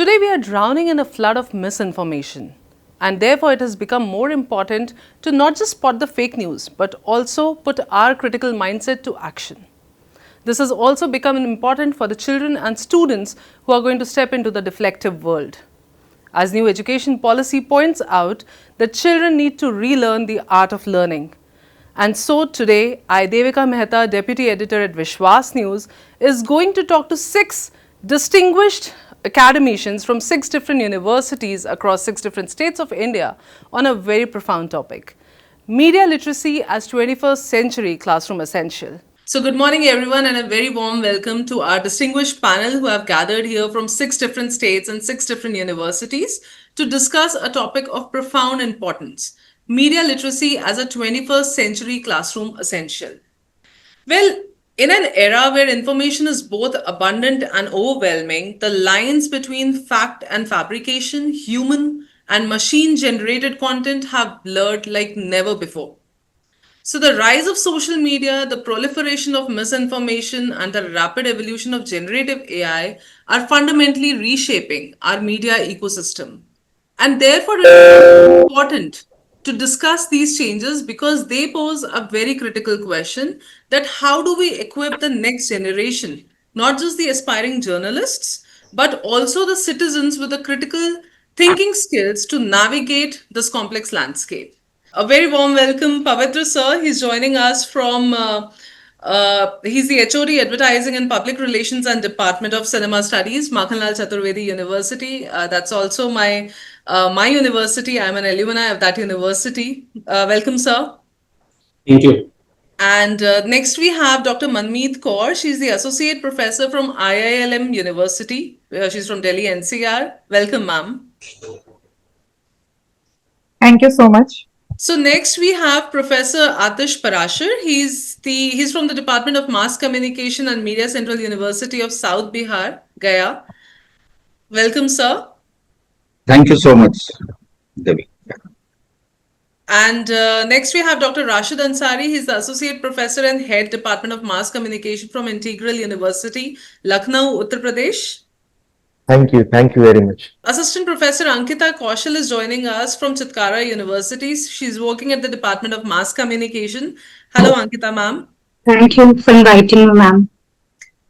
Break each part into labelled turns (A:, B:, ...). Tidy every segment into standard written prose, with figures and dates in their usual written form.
A: Today we are drowning in a flood of misinformation, and therefore it has become more important to not just spot the fake news but also put our critical mindset to action. This has also become important for the children and students who are going to step into the deflective world. As new education policy points out, the children need to relearn the art of learning. And so today, I, Devika Mehta, Deputy Editor at Vishwas News, is going to talk to 6 distinguished academicians from 6 different universities across 6 different states of India on a very profound topic: media literacy as 21st century classroom essential. So good morning everyone, and a very warm welcome to our distinguished panel who have gathered here from 6 different states and 6 different universities to discuss a topic of profound importance: media literacy as a 21st century classroom essential. Well, in an era where information is both abundant and overwhelming, the lines between fact and fabrication, human and machine generated content have blurred like never before. So, the rise of social media, the proliferation of misinformation, and the rapid evolution of generative AI are fundamentally reshaping our media ecosystem. And therefore, it is important to discuss these changes because they pose a very critical question: that how do we equip the next generation, not just the aspiring journalists, but also the citizens with the critical thinking skills to navigate this complex landscape? A very warm welcome, Pavitra sir. He's joining us from, he's the HOD Advertising and Public Relations and Department of Cinema Studies, Makhanlal Chaturvedi University. That's also my university. I'm an alumni of that university. Welcome, sir.
B: Thank you.
A: And next we have Dr. Manmeet Kaur. She's the Associate Professor from IILM University. She's from Delhi NCR. Welcome, ma'am.
C: Thank you so much.
A: So next we have Professor Atish Parashar. He's from the Department of Mass Communication and Media, Central University of South Bihar, Gaya. Welcome, sir.
B: Thank you so much, Devi.
A: And next we have Dr. Rashid Ansari. He's the Associate Professor and Head Department of Mass Communication from Integral University, Lucknow, Uttar Pradesh.
D: Thank you very much.
A: Assistant Professor Ankita Kaushal is joining us from Chitkara University. She's working at the Department of Mass Communication. Hello, Ankita ma'am.
C: Thank you for inviting me, ma'am.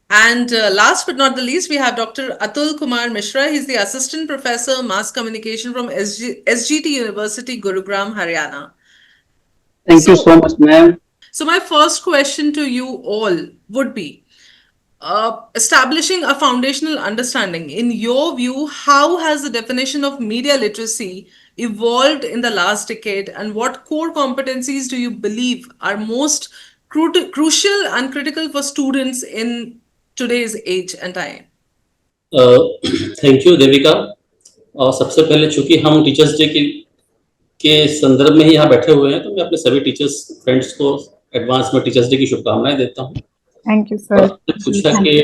A: And last but not the least, we have Dr. Atul Kumar Mishra. He's the Assistant Professor Mass Communication from SGT University, Gurugram, Haryana.
B: Thank you so much, ma'am.
A: So my first question to you all would be, establishing a foundational understanding. In your view, how has the definition of media literacy evolved in the last decade, and what core competencies do you believe are most crucial and critical for students in today's age and time?
B: Thank you Devika. और सबसे पहले चूंकि हम teachers day के संदर्भ में ही यहाँ बैठे हुए हैं, तो मैं अपने सभी टीचर्स फ्रेंड्स को एडवांस में टीचर्स डे की शुभकामनाएं देता हूँ.
C: Thank you sir.
B: पूछा कि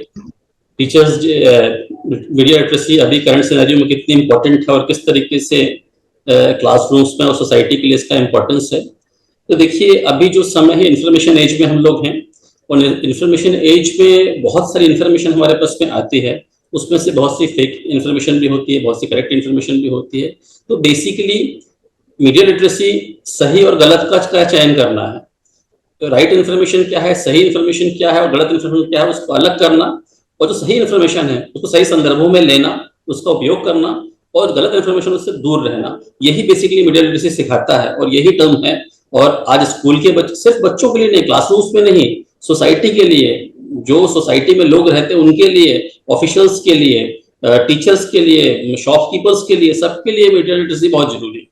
B: टीचर्स मीडिया लिटरेसी अभी करंट सिनेरियो में कितनी इम्पोर्टेंट है और किस तरीके से क्लासरूम्स में और सोसाइटी के लिए इसका इम्पोर्टेंस है. तो देखिए, अभी जो समय है, इंफॉर्मेशन एज में हम लोग हैं, और इंफॉर्मेशन एज में बहुत सारी इंफॉर्मेशन हमारे पास में आती है. उसमें से बहुत सी फेक इंफॉर्मेशन भी होती है, बहुत सी करेक्ट इंफॉर्मेशन भी होती है. तो बेसिकली मीडिया लिटरेसी सही और गलत का चयन करना है. राइट इन्फॉर्मेशन क्या है, सही इन्फॉर्मेशन क्या है और गलत इन्फॉर्मेशन क्या है, उसको अलग करना, और जो सही इन्फॉर्मेशन है उसको सही संदर्भों में लेना, उसका उपयोग करना, और गलत इन्फॉर्मेशन उससे दूर रहना. यही बेसिकली मीडिया लिटरेसी सिखाता है, और यही टर्म है. और आज स्कूल के बच्चे, सिर्फ बच्चों के लिए नहीं, क्लासरूम्स में नहीं, सोसाइटी के लिए, जो सोसाइटी में लोग रहते हैं उनके लिए, ऑफिशियल्स के लिए, टीचर्स के लिए, शॉपकीपर्स के लिए, सबके लिए मीडिया लिटरेसी बहुत जरूरी है.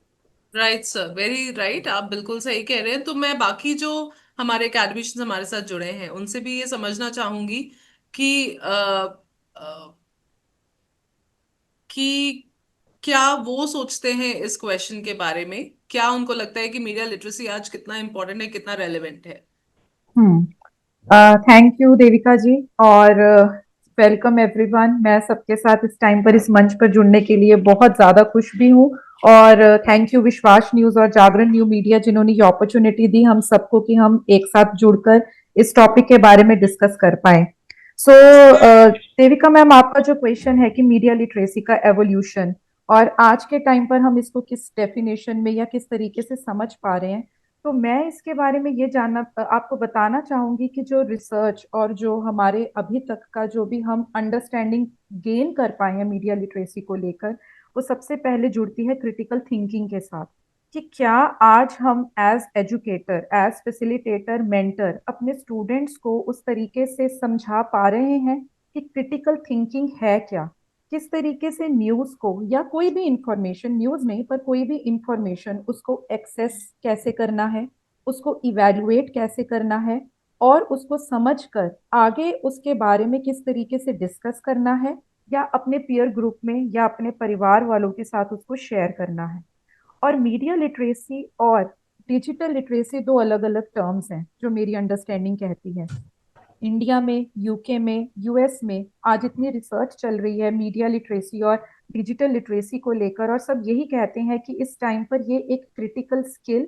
A: Right sir, very right. आप बिल्कुल सही कह रहे हैं. तो मैं बाकी जो हमारे एकेडमिशियंस हमारे साथ जुड़े हैं उनसे भी ये समझना चाहूंगी कि क्या वो सोचते हैं इस क्वेश्चन के बारे में. क्या उनको लगता है कि मीडिया लिटरेसी आज कितना इम्पोर्टेंट है, कितना रेलेवेंट है?
C: थैंक यू देविका जी, और वेलकम एवरीवन. मैं सबके साथ इस टाइम पर, इस मंच पर जुड़ने के लिए बहुत ज्यादा खुश भी हूँ, और थैंक यू विश्वास न्यूज और जागरण न्यू मीडिया जिन्होंने ये अपॉर्चुनिटी दी हम सबको कि हम एक साथ जुड़कर इस टॉपिक के बारे में डिस्कस कर पाए. सो देविका मैम, आपका जो क्वेश्चन है कि मीडिया लिटरेसी का एवोल्यूशन और आज के टाइम पर हम इसको किस डेफिनेशन में या किस तरीके से समझ पा रहे हैं, तो मैं इसके बारे में ये जानना आपको बताना चाहूंगी कि जो रिसर्च और जो हमारे अभी तक का जो भी हम अंडरस्टैंडिंग गेन कर पाए हैं मीडिया लिटरेसी को लेकर, वो सबसे पहले जुड़ती है क्रिटिकल थिंकिंग के साथ। कि क्या आज हम as educator, as facilitator, mentor अपने स्टूडेंट्स को उस तरीके से समझा पा रहे हैं कि क्रिटिकल थिंकिंग है क्या, किस तरीके से न्यूज़ को या कोई भी इंफॉर्मेशन, न्यूज़ नहीं पर कोई भी इंफॉर्मेशन, उसको एक्सेस कैसे करना है, उसको इवैल्यूएट कैसे करना है और उसको समझकर आगे उसके बारे में किस तरीके से डिस्कस करना है या अपने पीयर ग्रुप में या अपने परिवार वालों के साथ उसको शेयर करना है। और मीडिया लिटरेसी और डिजिटल लिटरेसी दो अलग अलग टर्म्स हैं जो मेरी अंडरस्टैंडिंग कहती है। इंडिया में, यूके में, यूएस में आज इतनी रिसर्च चल रही है मीडिया लिटरेसी और डिजिटल लिटरेसी को लेकर, और सब यही कहते हैं कि इस टाइम पर ये एक क्रिटिकल स्किल,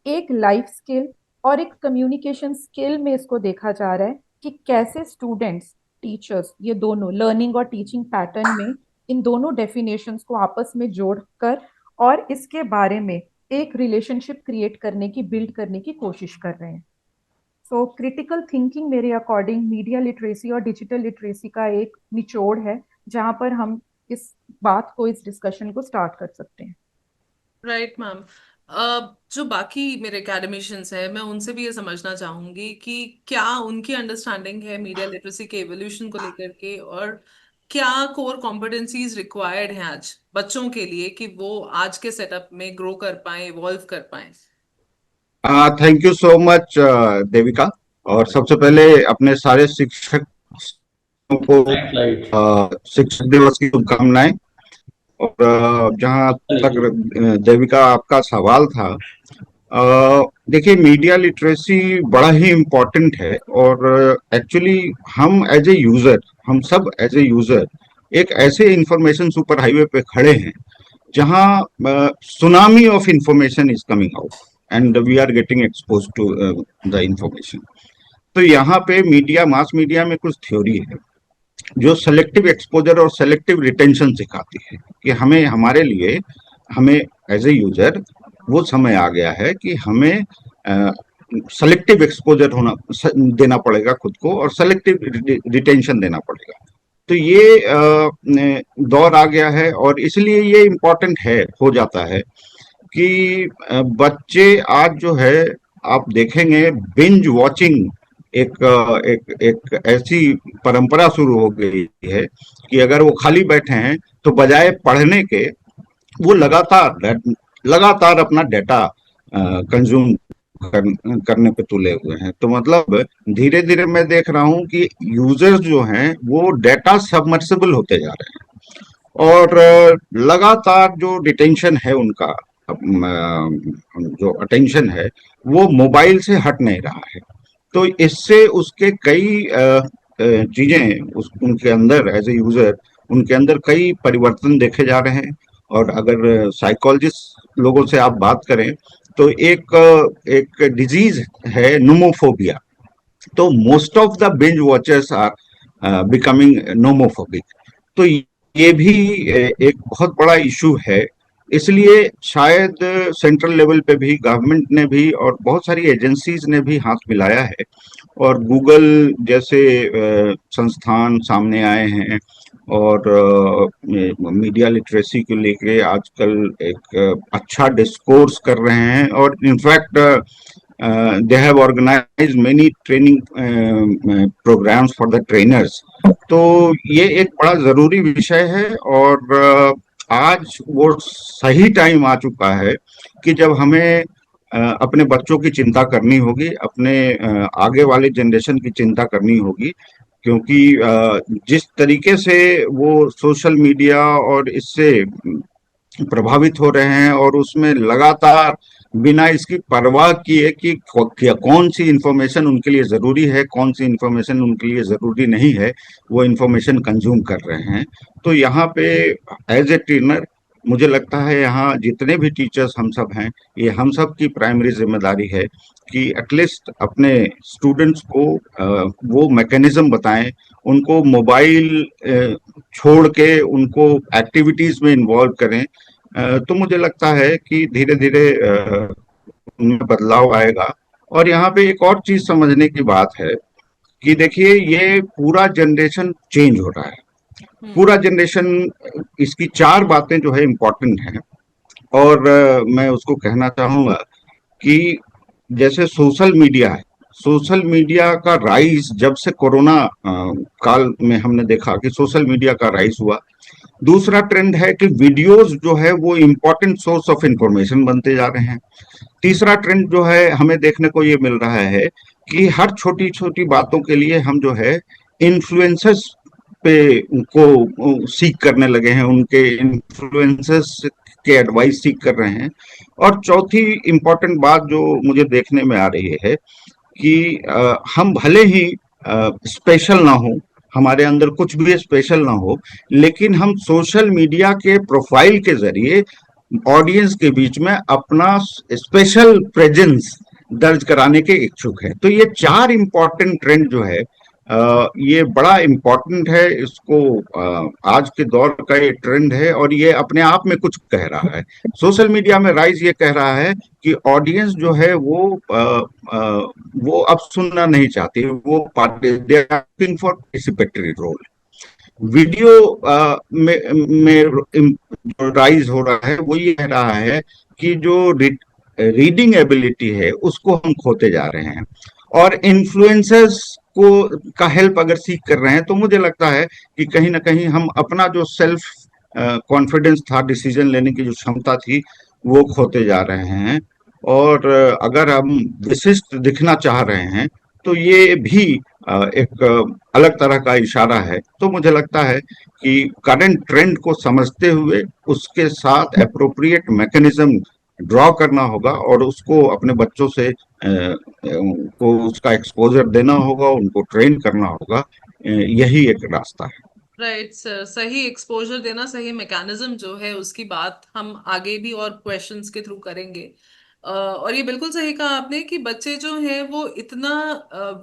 C: एक लाइफ स्किल और एक कम्युनिकेशन स्किल में इसको देखा जा रहा है कि कैसे स्टूडेंट्स, टीचर्स, ये दोनों लर्निंग और टीचिंग पैटर्न में इन दोनों डेफिनेशंस को आपस में जोड़कर और इसके बारे में एक रिलेशनशिप क्रिएट करने की, बिल्ड करने की कोशिश कर रहे हैं। सो क्रिटिकल थिंकिंग मेरे अकॉर्डिंग मीडिया लिटरेसी और डिजिटल लिटरेसी का एक निचोड़ है जहां पर हम इस बात को, इस डिस्कशन को स्टार्ट कर सकते हैं।
A: Right ma'am. जो बाकी मेरे एकेडमिशियंस हैं, मैं उनसे भी ये समझना चाहूंगी कि क्या उनकी अंडरस्टैंडिंग है मीडिया लिटरेसी के एवोल्यूशन को लेकर के, और क्या कोर कॉम्पिटेंसीज रिक्वायर्ड हैं आज बच्चों के लिए कि वो आज के सेटअप में ग्रो कर पाए, इवॉल्व कर पाए।
E: Thank you so much Devika. और सबसे पहले अपने सारे शिक्षक को
B: राइट राइट
E: शिक्षक दिवस की शुभकामनाएं। और जहां तक देविका आपका सवाल था, देखिए मीडिया लिटरेसी बड़ा ही इम्पोर्टेंट है। और एक्चुअली हम एज ए यूजर, हम सब एज ए यूजर एक ऐसे इंफॉर्मेशन सुपर हाईवे पे खड़े हैं जहां tsunami of information is coming out and we are getting expose to the information. तो यहाँ पे मीडिया, मास मीडिया में कुछ थ्योरी है जो सेलेक्टिव एक्सपोजर और सेलेक्टिव रिटेंशन सिखाती है कि हमें, हमारे लिए, हमें एज ए यूजर वो समय आ गया है कि हमें सेलेक्टिव एक्सपोजर देना पड़ेगा खुद को और सेलेक्टिव रिटेंशन देना पड़ेगा। तो ये दौर आ गया है और इसलिए ये इम्पोर्टेंट है, हो जाता है कि बच्चे आज जो है, आप देखेंगे बिंज वॉचिंग एक ऐसी परंपरा शुरू हो गई है कि अगर वो खाली बैठे हैं तो बजाय पढ़ने के वो लगातार अपना डेटा कंज्यूम करने पे तुले हुए हैं। तो मतलब धीरे धीरे मैं देख रहा हूँ कि यूजर्स जो हैं वो डेटा सबमर्सिबल होते जा रहे हैं और लगातार जो डिटेंशन है उनका, जो अटेंशन है वो मोबाइल से हट नहीं रहा है। तो इससे उसके कई चीजें उनके अंदर एज ए यूजर, उनके अंदर कई परिवर्तन देखे जा रहे हैं। और अगर साइकोलॉजिस्ट लोगों से आप बात करें तो एक डिजीज है नोमोफोबिया। तो most of the binge watchers are becoming nomophobic. तो ये भी एक बहुत बड़ा इशू है। इसलिए शायद सेंट्रल लेवल पे भी गवर्नमेंट ने भी और बहुत सारी एजेंसीज ने भी हाथ मिलाया है और गूगल जैसे संस्थान सामने आए हैं और मीडिया लिटरेसी को लेके आजकल एक अच्छा डिस्कोर्स कर रहे हैं। और in fact they have organised many training programmes for the trainers. तो ये एक बड़ा जरूरी विषय है और आज वो सही टाइम आ चुका है कि जब हमें अपने बच्चों की चिंता करनी होगी, अपने आगे वाले जनरेशन की चिंता करनी होगी, क्योंकि जिस तरीके से वो सोशल मीडिया और इससे प्रभावित हो रहे हैं और उसमें लगातार बिना इसकी परवाह किए कि कौन सी इंफॉर्मेशन उनके लिए जरूरी है, कौन सी इंफॉर्मेशन उनके लिए जरूरी नहीं है, वो इंफॉर्मेशन कंज्यूम कर रहे हैं। तो यहाँ पे एज ए ट्रेनर मुझे लगता है यहाँ जितने भी टीचर्स हम सब हैं, ये हम सब की प्राइमरी जिम्मेदारी है कि एटलीस्ट अपने स्टूडेंट्स को वो मैकेनिज्म बताएं, उनको मोबाइल छोड़ के उनको एक्टिविटीज में इन्वॉल्व करें। तो मुझे लगता है कि धीरे धीरे उनमें बदलाव आएगा। और यहाँ पे एक और चीज समझने की बात है कि देखिए ये पूरा जनरेशन चेंज हो रहा है, पूरा जनरेशन। इसकी चार बातें जो है इम्पोर्टेंट हैं और मैं उसको कहना चाहूंगा कि जैसे सोशल मीडिया है, सोशल मीडिया का राइज जब से कोरोना काल में हमने देखा कि सोशल मीडिया का राइज हुआ। दूसरा ट्रेंड है कि वीडियोस जो है वो इम्पोर्टेंट सोर्स ऑफ इंफॉर्मेशन बनते जा रहे हैं। तीसरा ट्रेंड जो है हमें देखने को ये मिल रहा है कि हर छोटी छोटी बातों के लिए हम जो है इन्फ्लुएंसर्स पे को सीख करने लगे हैं, उनके इन्फ्लुएंसर्स के एडवाइस सीख कर रहे हैं। और चौथी इम्पोर्टेंट बात जो मुझे देखने में आ रही है कि हम भले ही स्पेशल ना हो, हमारे अंदर कुछ भी स्पेशल ना हो, लेकिन हम सोशल मीडिया के प्रोफाइल के जरिए ऑडियंस के बीच में अपना स्पेशल प्रेजेंस दर्ज कराने के इच्छुक है। तो ये चार इम्पोर्टेंट ट्रेंड जो है ये बड़ा इम्पोर्टेंट है। इसको आज के दौर का ये ट्रेंड है और ये अपने आप में कुछ कह रहा है। सोशल मीडिया में राइज ये कह रहा है कि ऑडियंस जो है वो अब सुनना नहीं चाहती, वो they are looking for participatory role. Video में जो राइज हो रहा है वो ये कह रहा है कि जो रीडिंग एबिलिटी है उसको हम खोते जा रहे हैं। और इन्फ्लुएंसर्स को का हेल्प अगर सीख कर रहे हैं तो मुझे लगता है कि कहीं ना कहीं हम अपना जो सेल्फ कॉन्फिडेंस था, डिसीजन लेने की जो क्षमता थी, वो खोते जा रहे हैं। और अगर हम विशिष्ट दिखना चाह रहे हैं तो ये भी एक अलग तरह का इशारा है। तो मुझे लगता है कि करंट ट्रेंड को समझते हुए उसके साथ एप्रोप्रिएट मैकेनिज्म ड्रॉ करना होगा और उसको अपने बच्चों से को उसका एक्सपोजर देना होगा, उनको ट्रेन करना होगा। यही एक रास्ता है।
A: राइट सर, सही एक्सपोजर देना, सही मैकेनिज्म जो है उसकी बात हम आगे भी और क्वेश्चंस के थ्रू करेंगे। और ये बिल्कुल सही कहा आपने कि बच्चे जो हैं वो इतना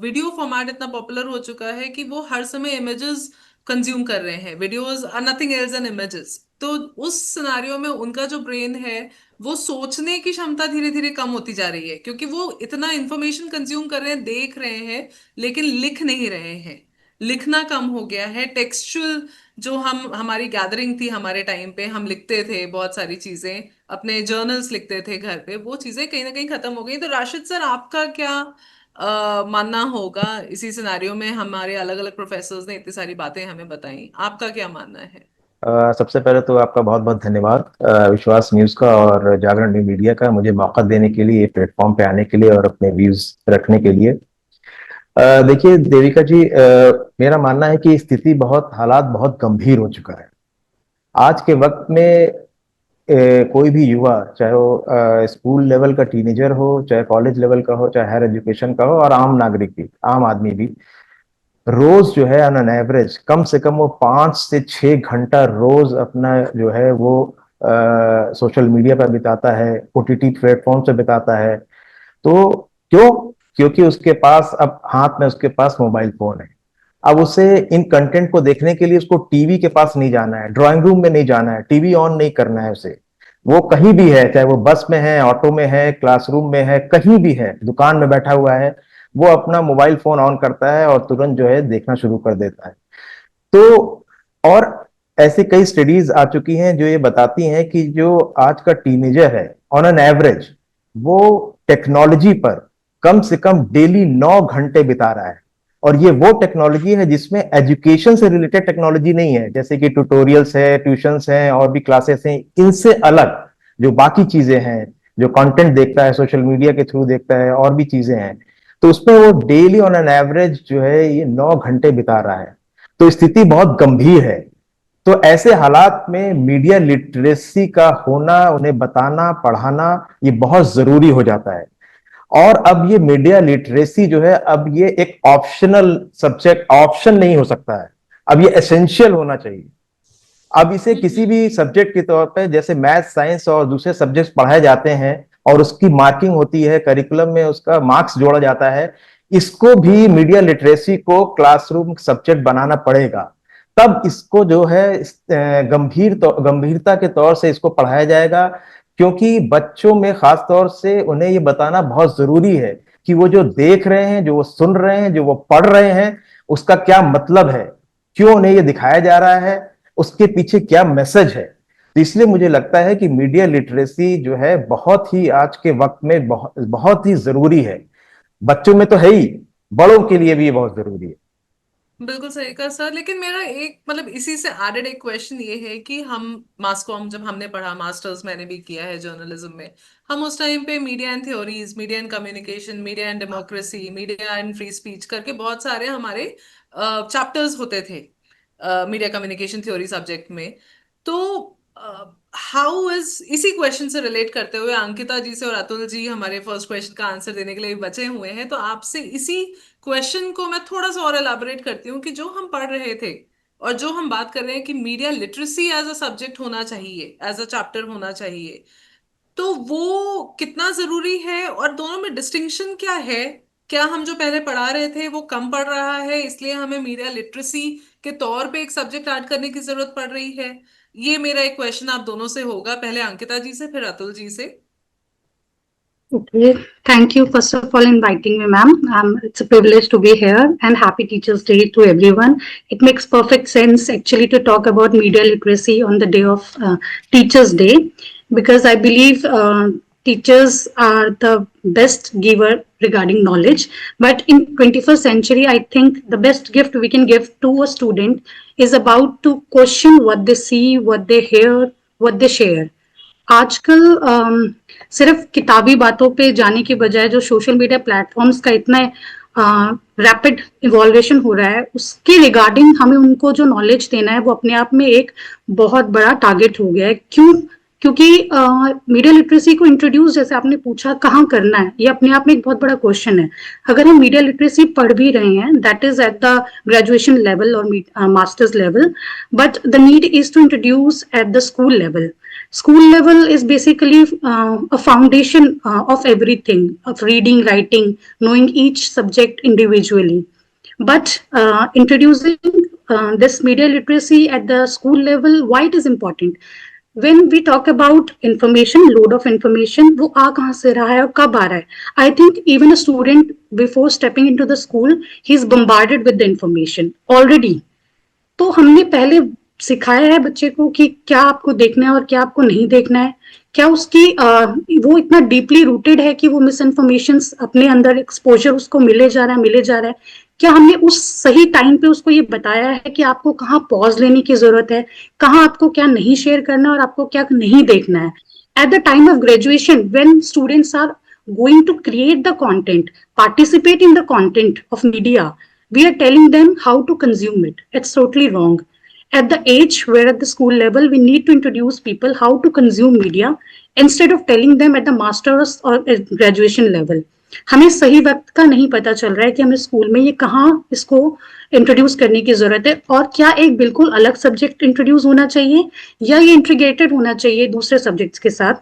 A: वीडियो फॉर्मेट इतना पॉपुलर हो चुका है कि वो हर समय इमेजेस कंज्यूम कर रहे हैं। Videos are nothing else than images. तो उस सिनारियो में उनका जो ब्रेन है वो सोचने की क्षमता धीरे धीरे कम होती जा रही है, क्योंकि वो इतना इंफॉर्मेशन कंज्यूम कर रहे हैं, देख रहे हैं, लेकिन लिख नहीं रहे हैं। लिखना कम हो गया है। टेक्सचुअल जो हमारी गैदरिंग थी, हमारे टाइम पे हम लिखते थे बहुत सारी चीजें, अपने जर्नल्स लिखते थे घर पे, वो चीजें कहीं ना कहीं खत्म हो गई। तो राशिद सर, आपका क्या मानना होगा इसी सिनारियो में? हमारे अलग अलग प्रोफेसर्स ने इतनी सारी बातें हमें बताई, आपका क्या मानना है?
D: सबसे पहले तो आपका बहुत बहुत धन्यवाद विश्वास न्यूज का और जागरण न्यू मीडिया का, मुझे मौका देने के लिए, प्लेटफॉर्म पे आने के लिए और अपने व्यूज रखने के लिए। देखिए देविका जी, मेरा मानना है कि स्थिति हालात बहुत गंभीर हो चुका है। आज के वक्त में कोई भी युवा, चाहे वो स्कूल लेवल का टीनेजर हो, चाहे कॉलेज लेवल का हो, चाहे हायर एजुकेशन का हो, और आम नागरिक भी, आम आदमी भी, रोज जो है ऑन एन एवरेज कम से कम वो 5 से 6 घंटा रोज अपना जो है वो सोशल मीडिया पर बिताता है, ओटीटी प्लेटफॉर्म से बिताता है। तो क्योंकि उसके पास अब हाथ में उसके पास मोबाइल फोन है। अब उसे इन कंटेंट को देखने के लिए उसको टीवी के पास नहीं जाना है, ड्राइंग रूम में नहीं जाना है, टीवी ऑन नहीं करना है उसे। वो कहीं भी है, चाहे वो बस में है, ऑटो में है, क्लासरूम में है, कहीं भी है, दुकान में बैठा हुआ है, वो अपना मोबाइल फोन ऑन करता है और तुरंत जो है देखना शुरू कर देता है। तो और ऐसी कई स्टडीज आ चुकी हैं जो ये बताती हैं कि जो आज का टीनेजर है ऑन एन एवरेज वो टेक्नोलॉजी पर कम से कम डेली 9 घंटे बिता रहा है। और ये वो टेक्नोलॉजी है जिसमें एजुकेशन से रिलेटेड टेक्नोलॉजी नहीं है, जैसे कि ट्यूटोरियल्स है, ट्यूशंस हैं और भी क्लासेस हैं। इनसे अलग जो बाकी चीजें हैं, जो कंटेंट देखता है सोशल मीडिया के थ्रू देखता है, और भी चीजें हैं, तो उसमें वो डेली ऑन एन एवरेज जो है ये 9 घंटे बिता रहा है। तो स्थिति बहुत गंभीर है। तो ऐसे हालात में मीडिया लिटरेसी का होना, उन्हें बताना, पढ़ाना, ये बहुत जरूरी हो जाता है। और अब ये मीडिया लिटरेसी जो है, अब ये एक ऑप्शनल सब्जेक्ट, ऑप्शन नहीं हो सकता है, अब ये एसेंशियल होना चाहिए। अब इसे किसी भी सब्जेक्ट के तौर पे, जैसे मैथ, साइंस और दूसरे सब्जेक्ट्स पढ़ाए जाते हैं, और उसकी मार्किंग होती है, करिकुलम में उसका मार्क्स जोड़ा जाता है, इसको भी मीडिया लिटरेसी को क्लासरूम सब्जेक्ट बनाना पड़ेगा। तब इसको जो है गंभीरता के तौर से इसको पढ़ाया जाएगा, क्योंकि बच्चों में खास तौर से उन्हें ये बताना बहुत जरूरी है कि वो जो देख रहे हैं, जो वो सुन रहे हैं, जो वो पढ़ रहे हैं, उसका क्या मतलब है, क्यों उन्हें ये दिखाया जा रहा है, उसके पीछे क्या मैसेज है। तो इसलिए मुझे लगता है कि मीडिया लिटरेसी जो है बहुत ही आज के वक्त में बहुत ही जरूरी है। बच्चों में तो है ही, बड़ों के लिए भी ये बहुत जरूरी है।
A: बिल्कुल सही कहा सर। लेकिन मेरा एक मतलब इसी से एडेड एक क्वेश्चन ये है कि हम मास कॉम जब हमने पढ़ा, मास्टर्स मैंने भी किया है जर्नलिज्म में, हम उस टाइम पे media and theories, media and communication, media and democracy, media and free speech करके बहुत सारे हमारे चैप्टर्स होते थे मीडिया कम्युनिकेशन थ्योरी सब्जेक्ट में। तो हाउ इज, इसी क्वेश्चन से रिलेट करते हुए अंकिता जी से और अतुल जी हमारे फर्स्ट क्वेश्चन का आंसर देने के लिए बचे हुए हैं, तो आपसे इसी क्वेश्चन को मैं थोड़ा सा और एलाबोरेट करती हूँ कि जो हम पढ़ रहे थे और जो हम बात कर रहे हैं कि media literacy as a subject होना चाहिए, एज अ चैप्टर होना चाहिए, तो वो कितना जरूरी है और दोनों में डिस्टिंक्शन क्या है? क्या हम जो पहले पढ़ा रहे थे वो कम पढ़ रहा है इसलिए हमें मीडिया लिटरेसी के तौर पे एक सब्जेक्ट ऐड करने की जरूरत पड़ रही है? ये मेरा एक क्वेश्चन आप दोनों से होगा, पहले अंकिता जी से फिर अतुल जी से।
F: Okay, thank you first of all inviting me, ma'am. It's a privilege to be here and happy Teachers' Day to everyone. It makes perfect sense actually to talk about media literacy on the day of Teachers' Day, because I believe teachers are the best giver regarding knowledge. But in 21st century, I think the best gift we can give to a student is about to question what they see, what they hear, what they share. आजकल सिर्फ किताबी बातों पे जाने के बजाय जो social media platforms का इतना रैपिड इवॉल्वेशन हो रहा है, उसके रिगार्डिंग हमें उनको जो नॉलेज देना है वो अपने आप में एक बहुत बड़ा टारगेट हो गया है। क्यों? क्योंकि मीडिया लिटरेसी को इंट्रोड्यूस, जैसे आपने पूछा, कहाँ करना है, ये अपने आप में एक बहुत बड़ा क्वेश्चन है। अगर हम मीडिया लिटरेसी पढ़ भी रहे हैं, that is at the graduation level और masters level, but the need is to introduce at the school level. School level is basically a foundation of everything, of reading, writing, knowing each subject individually. But introducing this media literacy at the school level, why it is important? When we talk about information, load of information, वो आ कहाँ से रहा है और कब आ रहा है? I think even a student before stepping into the school, he is bombarded with the information already. तो हमने पहले सिखाया है बच्चे को कि क्या आपको देखना है और क्या आपको नहीं देखना है। क्या उसकी वो इतना डीपली रूटेड है कि वो मिस इन्फॉर्मेशन अपने अंदर एक्सपोजर उसको मिले जा रहा है? क्या हमने उस सही टाइम पे उसको ये बताया है कि आपको कहाँ पॉज लेने की जरूरत है, कहाँ आपको क्या नहीं शेयर करना और आपको क्या नहीं देखना है? At the time of graduation, when students are going to create the content, participate in the content of media, we are telling them how to consume it. It's totally wrong. At the age where at the school level, we need to introduce people how to consume media instead of telling them at the master's or graduation level. हमें सही वक्त का नहीं पता चल रहा है कि हमें स्कूल में ये कहाँ इसको इंट्रोड्यूस करने की जरूरत है, और क्या एक बिल्कुल अलग सब्जेक्ट इंट्रोड्यूस होना चाहिए या ये इंटीग्रेटेड होना चाहिए दूसरे सब्जेक्ट्स के साथ.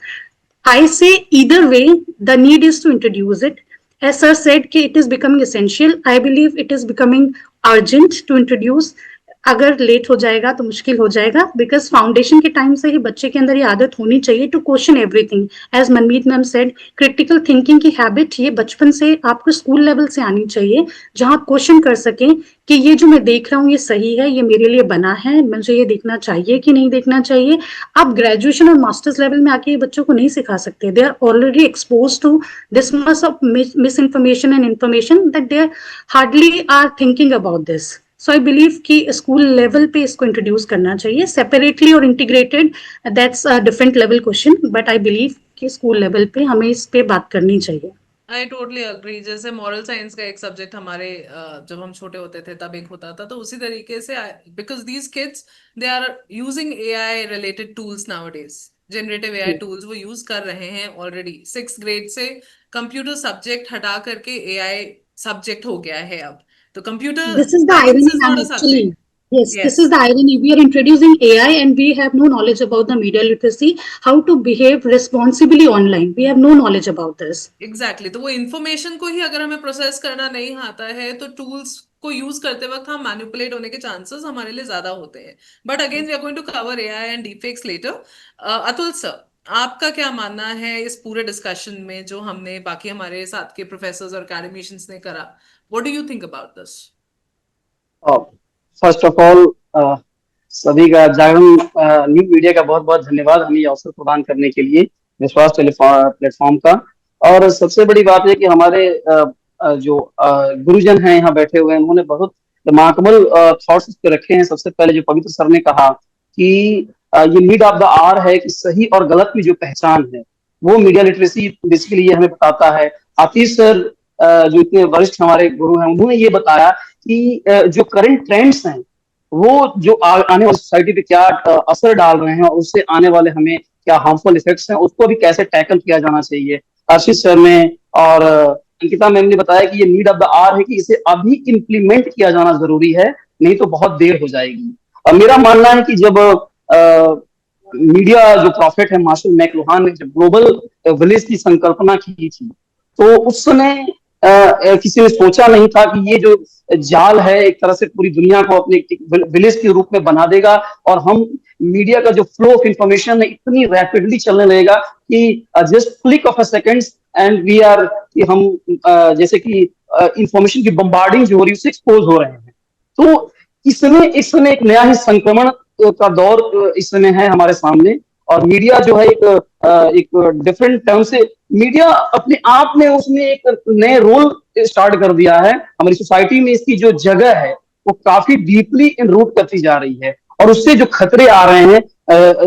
F: I say either way, the need is to introduce it. As sir said, कि it is becoming essential. I believe it is becoming urgent to introduce. अगर लेट हो जाएगा तो मुश्किल हो जाएगा, बिकॉज फाउंडेशन के टाइम से ही बच्चे के अंदर ये आदत होनी चाहिए to question everything. As Manmeet ma'am said, critical thinking की हैबिट ये बचपन से आपको स्कूल लेवल से आनी चाहिए, जहां आप क्वेश्चन कर सकें कि ये जो मैं देख रहा हूँ ये सही है, ये मेरे लिए बना है, मुझे ये देखना चाहिए कि नहीं देखना चाहिए. आप ग्रेजुएशन और मास्टर्स लेवल में आके ये बच्चों को नहीं सिखा सकते. They are already expose to this much of misinformation and information that they hardly are thinking about this. So I believe कि स्कूल लेवल पे इसको इंट्रोड्यूस करना चाहिए सेपरेटली और integrated. That's a different level question, but I believe कि school level पे हमें इस पे बात करनी चाहिए.
A: I totally agree. जैसे मॉरल साइंस का एक सब्जेक्ट हमारे जब हम छोटे होते थे तब एक होता था, तो उसी तरीके से because these kids they are using AI related tools nowadays, generative AI tools वो यूज कर रहे हैं ऑलरेडी. 6th ग्रेड से कंप्यूटर सब्जेक्ट हटा करके एआई सब्जेक्ट हो गया है अब. तो computer
F: This is the
A: science
F: irony,
A: is
F: ma'am,
A: not a
F: actually.
A: Subject.
F: Yes,
A: Yes.
F: this is the irony. We are introducing AI and we have no knowledge about the media literacy, how to behave responsibly online. We have no knowledge about this.
A: Exactly तो वो information को ही अगर हमें process करना नहीं आता है तो टूल्स को यूज करते वक्त हम मैनिपुलेट होने के चांसेस हमारे लिए ज्यादा होते हैं. But again we are going to cover AI and deepfakes later. Atul sir, आपका क्या मानना है इस पूरे डिस्कशन में जो हमने बाकी हमारे साथ के प्रोफेसर्स और एकेडमिशियंस ने करा? What do you think about this?
G: First of all सभी का जागरण न्यू मीडिया का बहुत बहुत धन्यवाद हमें ये अवसर प्रदान करने के लिए, विश्वास प्लेटफॉर्म का. और सबसे बड़ी बात है कि हमारे जो गुरुजन हैं यहाँ बैठे हुए हैं, उन्होंने बहुत रिमार्केबल थॉट्स पे रखे हैं. सबसे पहले जो पवित्र सर ने कहा कि ये नीड ऑफ द आवर है कि सही और गलत की जो पहचान है वो मीडिया लिटरेसी बेसिकली ये हमें बताता है. आतिश सर जो इतने वरिष्ठ हमारे गुरु हैं, उन्होंने ये बताया कि जो करंट ट्रेंड्स हैं वो जो आने वाली सोसाइटी पे क्या असर डाल रहे हैं और उससे आने वाले हमें क्या हार्मफुल इफेक्ट्स हैं, उसको भी कैसे टैकल किया जाना चाहिए. आशीष सर ने और अंकिता मैम ने बताया कि ये नीड ऑफ द आवर है कि इसे अभी इम्प्लीमेंट किया जाना जरूरी है, नहीं तो बहुत देर हो जाएगी. और मेरा मानना है कि जब मीडिया जो प्रॉफिट है मार्शल मैकलुहान ने जब ग्लोबल विलेज की संकल्पना की थी, तो उस समय किसी ने सोचा नहीं था कि ये जो जाल है एक तरह से पूरी दुनिया को अपने विलेज के रूप में बना देगा और हम मीडिया का जो फ्लो ऑफ इंफॉर्मेशन है इतनी रैपिडली चलने लगेगा कि just click of a seconds and we are कि हम जैसे कि इंफॉर्मेशन की बम्बार्डिंग जो हो रही है उससे एक्सपोज हो रहे हैं. तो इस समय एक नया ही संक्रमण का दौर इस समय है हमारे सामने. और मीडिया जो है एक डिफरेंट टर्म से मीडिया अपने आप में उसने एक नए रोल स्टार्ट कर दिया है हमारी सोसाइटी में. इसकी जो जगह है वो काफी डीपली इनरूट करती जा रही है और उससे जो खतरे आ रहे हैं,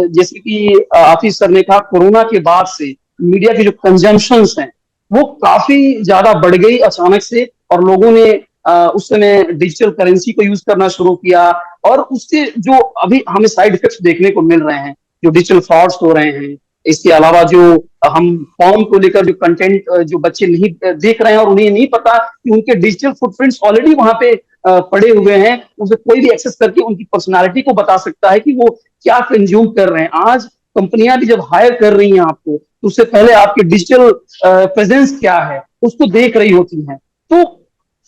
G: जैसे कि आतिश सर ने कहा, कोरोना के बाद से मीडिया की जो कंजम्पशंस हैं वो काफी ज्यादा बढ़ गई अचानक से और लोगों ने उस समय डिजिटल करेंसी को यूज करना शुरू किया और उससे जो अभी हमें साइड इफेक्ट्स देखने को मिल रहे हैं, जो डिजिटल फ्रॉड्स हो रहे हैं, इसके अलावा जो हम फॉर्म को लेकर जो कंटेंट जो बच्चे नहीं देख रहे हैं और उन्हें नहीं पता कि उनके डिजिटल फुटप्रिंट्स ऑलरेडी वहां पे पड़े हुए हैं, उसे कोई भी एक्सेस करके उनकी पर्सनालिटी को बता सकता है कि वो क्या कंज्यूम कर रहे हैं. आज कंपनियां भी जब हायर कर रही हैं आपको तो उससे पहले आपके डिजिटल प्रेजेंस क्या है उसको देख रही होती हैं. तो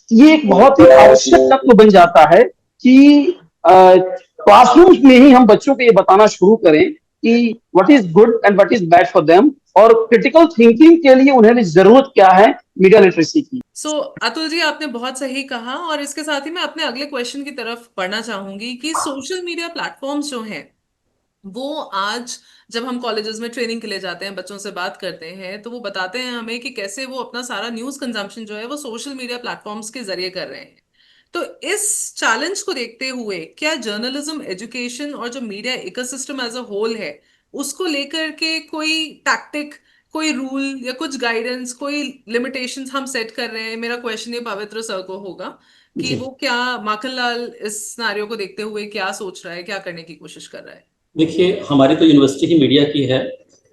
G: ये एक बहुत ही आवश्यक तत्व बन जाता है कि क्लासरूम में ही हम बच्चों को ये बताना शुरू करें कि what is good and what is bad for them और क्रिटिकल थिंकिंग के लिए उन्हें जरूरत क्या है मीडिया लिटरेसी की.
A: सो अतुल जी, आपने बहुत सही कहा और इसके साथ ही मैं अपने अगले क्वेश्चन की तरफ बढ़ना चाहूंगी कि सोशल मीडिया प्लेटफॉर्म्स जो हैं वो आज जब हम कॉलेजेस में ट्रेनिंग के लिए जाते हैं, बच्चों से बात करते हैं, तो वो बताते हैं हमें कि कैसे वो अपना सारा न्यूज कंजम्पशन जो है वो सोशल मीडिया प्लेटफॉर्म्स के जरिए कर रहे हैं. तो इस चैलेंज को देखते हुए क्या जर्नलिज्म, एजुकेशन और जो media ecosystem as a whole है उसको लेकर के कोई टैक्टिक, कोई रूल या कुछ गाइडेंस, कोई लिमिटेशंस हम सेट कर रहे हैं? मेरा क्वेश्चन ये पवित्र सर को होगा कि वो क्या, माखनलाल इस सिनेरियो को देखते हुए क्या सोच रहा है, क्या करने की कोशिश कर रहा है?
B: देखिए, हमारी तो यूनिवर्सिटी ही मीडिया की है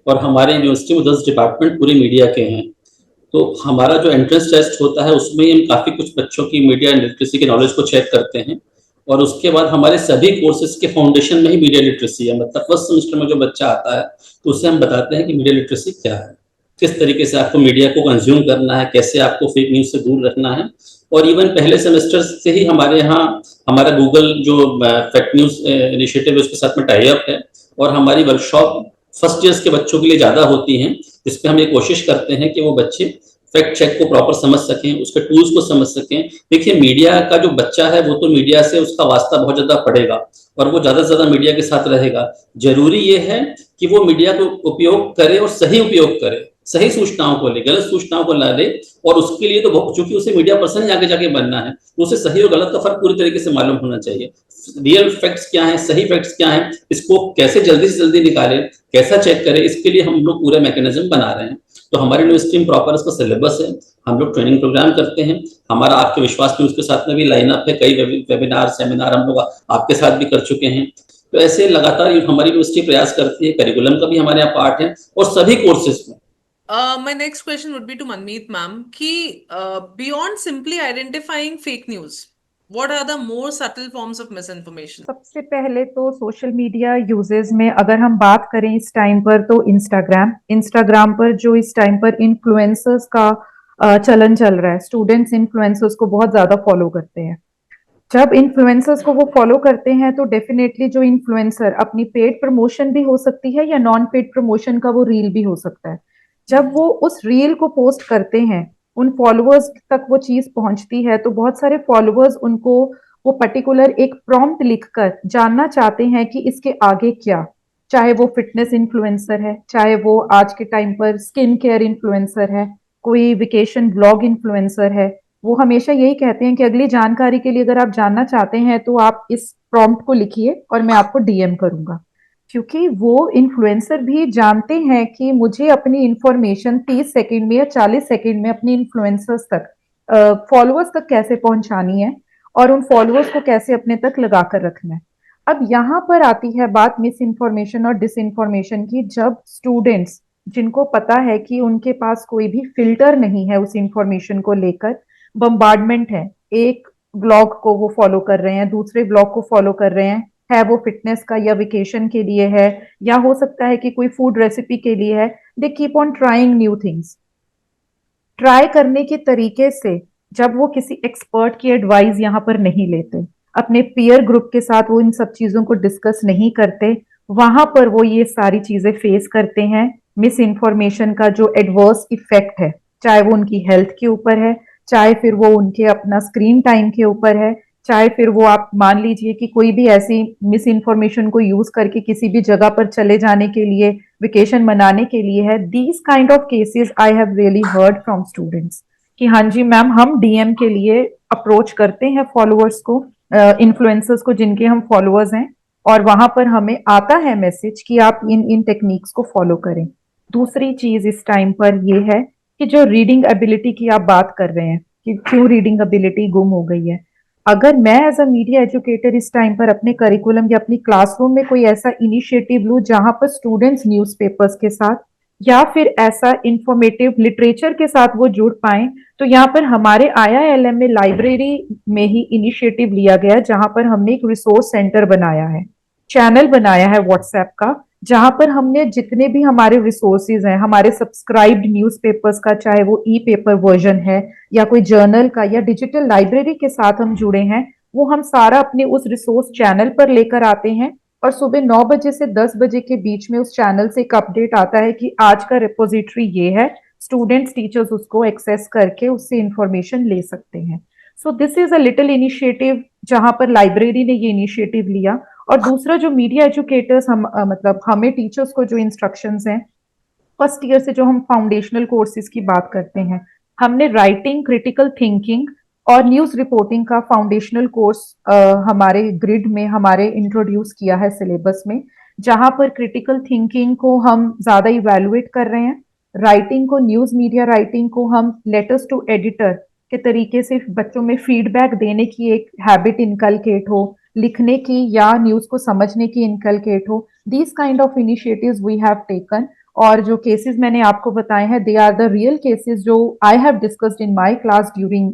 B: और हमारे यूनिवर्सिटी में 10 डिपार्टमेंट पूरे मीडिया के हैं. तो हमारा जो एंट्रेंस टेस्ट होता है उसमें हम काफ़ी कुछ बच्चों की मीडिया लिटरेसी की नॉलेज को चेक करते हैं और उसके बाद हमारे सभी कोर्सेज के फाउंडेशन में ही मीडिया लिटरेसी है. मतलब फर्स्ट सेमेस्टर में जो बच्चा आता है तो उससे हम बताते हैं कि मीडिया लिटरेसी क्या है, किस तरीके से आपको मीडिया को कंज्यूम करना है, कैसे आपको फेक न्यूज़ से दूर रखना है. और इवन पहले सेमेस्टर से ही हमारे यहाँ हमारा गूगल जो फैक्ट न्यूज़ इनिशिएटिव है उसके साथ में टाई अप है और हमारी वर्कशॉप फर्स्ट ईयर्स के बच्चों के लिए ज़्यादा होती हैं, जिसपे हम ये कोशिश करते हैं कि वो बच्चे फैक्ट चेक को प्रॉपर समझ सकें, उसके टूल्स को समझ सकें. देखिए, मीडिया का जो बच्चा है वो तो मीडिया से उसका वास्ता बहुत ज़्यादा पड़ेगा और वो ज़्यादा से ज़्यादा मीडिया के साथ रहेगा. जरूरी ये है कि वो मीडिया को उपयोग करे और सही उपयोग करे, सही सूचनाओं को ले, गलत सूचनाओं को ना ले. और उसके लिए तो चूंकि उसे मीडिया पर्सन ही आगे जाके बनना है तो उसे सही और गलत का फर्क पूरी तरीके से मालूम होना चाहिए. रियल फैक्ट्स क्या है, सही फैक्ट्स क्या है, इसको कैसे जल्दी से जल्दी निकाले, कैसा चेक करे, इसके लिए हम लोग पूरा मैकेनिज्म बना रहे हैं. तो हमारी यूनिवर्सिटी में प्रॉपर इसका सिलेबस है, हम लोग ट्रेनिंग प्रोग्राम करते हैं. हमारा आपके विश्वास न्यूज के साथ में भी लाइनअप है, कई वेबिनार सेमिनार हम लोग आपके साथ भी कर चुके हैं. तो ऐसे लगातार हमारी यूनिवर्सिटी प्रयास करती है. करिकुलम का भी हमारे यहाँ पार्ट है और सभी कोर्सेज में.
A: My next question would be to Manmeet ma'am कि beyond simply identifying fake news, What are the more subtle forms of misinformation?
C: सबसे पहले तो सोशल मीडिया यूजेस में अगर हम बात करें इस टाइम पर, तो इंस्टाग्राम पर जो इस टाइम पर इन्फ्लुएंसर्स का चलन चल रहा है, स्टूडेंट्स इन्फ्लुएंसर्स को बहुत ज्यादा फॉलो करते हैं। जब इन्फ्लुएंसर्स को वो फॉलो करते हैं तो डेफिनेटली जो इन्फ्लुएंसर, अपनी पेड प्रमोशन भी हो सकती है या नॉन पेड प्रमोशन का वो रील भी हो सकता है, जब वो उस रील को पोस्ट करते हैं, उन फॉलोअर्स तक वो चीज पहुंचती है, तो बहुत सारे फॉलोअर्स उनको वो पर्टिकुलर एक प्रॉम्प्ट लिखकर जानना चाहते हैं कि इसके आगे क्या, चाहे वो फिटनेस इन्फ्लुएंसर है, चाहे वो आज के टाइम पर स्किन केयर इन्फ्लुएंसर है, कोई वेकेशन ब्लॉग इन्फ्लुएंसर है, वो हमेशा यही कहते हैं कि अगली जानकारी के लिए अगर आप जानना चाहते हैं तो आप इस प्रॉम्प्ट को लिखिए और मैं आपको डीएम करूंगा। क्योंकि वो इन्फ्लुएंसर भी जानते हैं कि मुझे अपनी इंफॉर्मेशन 30 सेकंड में या 40 सेकंड में अपनी इन्फ्लुएंसर्स तक, फॉलोअर्स तक कैसे पहुंचानी है और उन फॉलोअर्स को कैसे अपने तक लगा कर रखना है। अब यहाँ पर आती है बात मिस इन्फॉर्मेशन और डिस इन्फॉर्मेशन की। जब स्टूडेंट्स, जिनको पता है कि उनके पास कोई भी फिल्टर नहीं है उस इंफॉर्मेशन को लेकर, बम्बार्डमेंट एक ब्लॉग को वो फॉलो कर रहे हैं, दूसरे ब्लॉग को फॉलो कर रहे हैं, है वो फिटनेस का या वेकेशन के लिए है, या हो सकता है कि कोई फूड रेसिपी के लिए है। They keep on trying new things. Try करने के तरीके से जब वो किसी एक्सपर्ट की एडवाइस यहाँ पर नहीं लेते, अपने पीयर ग्रुप के साथ वो इन सब चीजों को डिस्कस नहीं करते, वहां पर वो ये सारी चीजें फेस करते हैं। मिस इन्फॉर्मेशन का जो एडवर्स इफेक्ट है, चाहे वो उनकी हेल्थ के ऊपर है, चाहे फिर वो उनके अपना स्क्रीन टाइम के ऊपर है, चाहे फिर वो आप मान लीजिए कि कोई भी ऐसी मिस इन्फॉर्मेशन को यूज करके किसी भी जगह पर चले जाने के लिए, वेकेशन मनाने के लिए है। These kind of cases I have really heard from students कि हाँ जी मैम, हम डीएम के लिए अप्रोच करते हैं फॉलोअर्स को, इन्फ्लुएंसर्स को जिनके हम फॉलोअर्स हैं, और वहां पर हमें आता है मैसेज कि आप इन इन टेक्निक्स को फॉलो करें। दूसरी चीज इस टाइम पर ये है कि जो रीडिंग एबिलिटी की आप बात कर रहे हैं कि क्यों रीडिंग एबिलिटी गुम हो गई है, अगर मैं एज अ मीडिया एजुकेटर इस टाइम पर अपने करिकुलम या अपनी क्लासरूम में कोई ऐसा इनिशिएटिव लूं जहां पर स्टूडेंट्स न्यूज़पेपर्स के साथ या फिर ऐसा इंफॉर्मेटिव लिटरेचर के साथ वो जुड़ पाए, तो यहाँ पर हमारे IILM में लाइब्रेरी में ही इनिशिएटिव लिया गया, जहां पर हमने एक रिसोर्स सेंटर बनाया है, चैनल बनाया है व्हाट्सएप का, जहां पर हमने जितने भी हमारे रिसोर्सेज हैं, हमारे सब्सक्राइब्ड न्यूज़पेपर्स का, चाहे वो ई पेपर वर्जन है या कोई जर्नल का या डिजिटल लाइब्रेरी के साथ हम जुड़े हैं, वो हम सारा अपने उस रिसोर्स चैनल पर लेकर आते हैं। और सुबह 9 बजे से 10 बजे के बीच में उस चैनल से एक अपडेट आता है कि आज का रिपोजिटरी ये है, स्टूडेंट्स टीचर्स उसको एक्सेस करके उससे इंफॉर्मेशन ले सकते हैं। So this is a little initiative जहां पर लाइब्रेरी ने ये इनिशिएटिव लिया। और दूसरा, जो मीडिया एजुकेटर्स हम मतलब हमें टीचर्स को जो इंस्ट्रक्शंस हैं, फर्स्ट ईयर से जो हम फाउंडेशनल कोर्सेज की बात करते हैं, हमने राइटिंग, क्रिटिकल थिंकिंग और न्यूज रिपोर्टिंग का फाउंडेशनल कोर्स हमारे ग्रिड में हमारे इंट्रोड्यूस किया है सिलेबस में, जहां पर क्रिटिकल थिंकिंग को हम ज्यादा इवेलुएट कर रहे हैं, राइटिंग को, न्यूज मीडिया राइटिंग को हम लेटर्स टू एडिटर के तरीके से बच्चों में फीडबैक देने की एक हैबिट इनकलकेट हो, लिखने की या न्यूज को समझने की इनकलकेट हो। These kind of initiatives we have taken. और जो केसेस मैंने आपको बताए हैं, they are the real cases जो I have discussed in my class during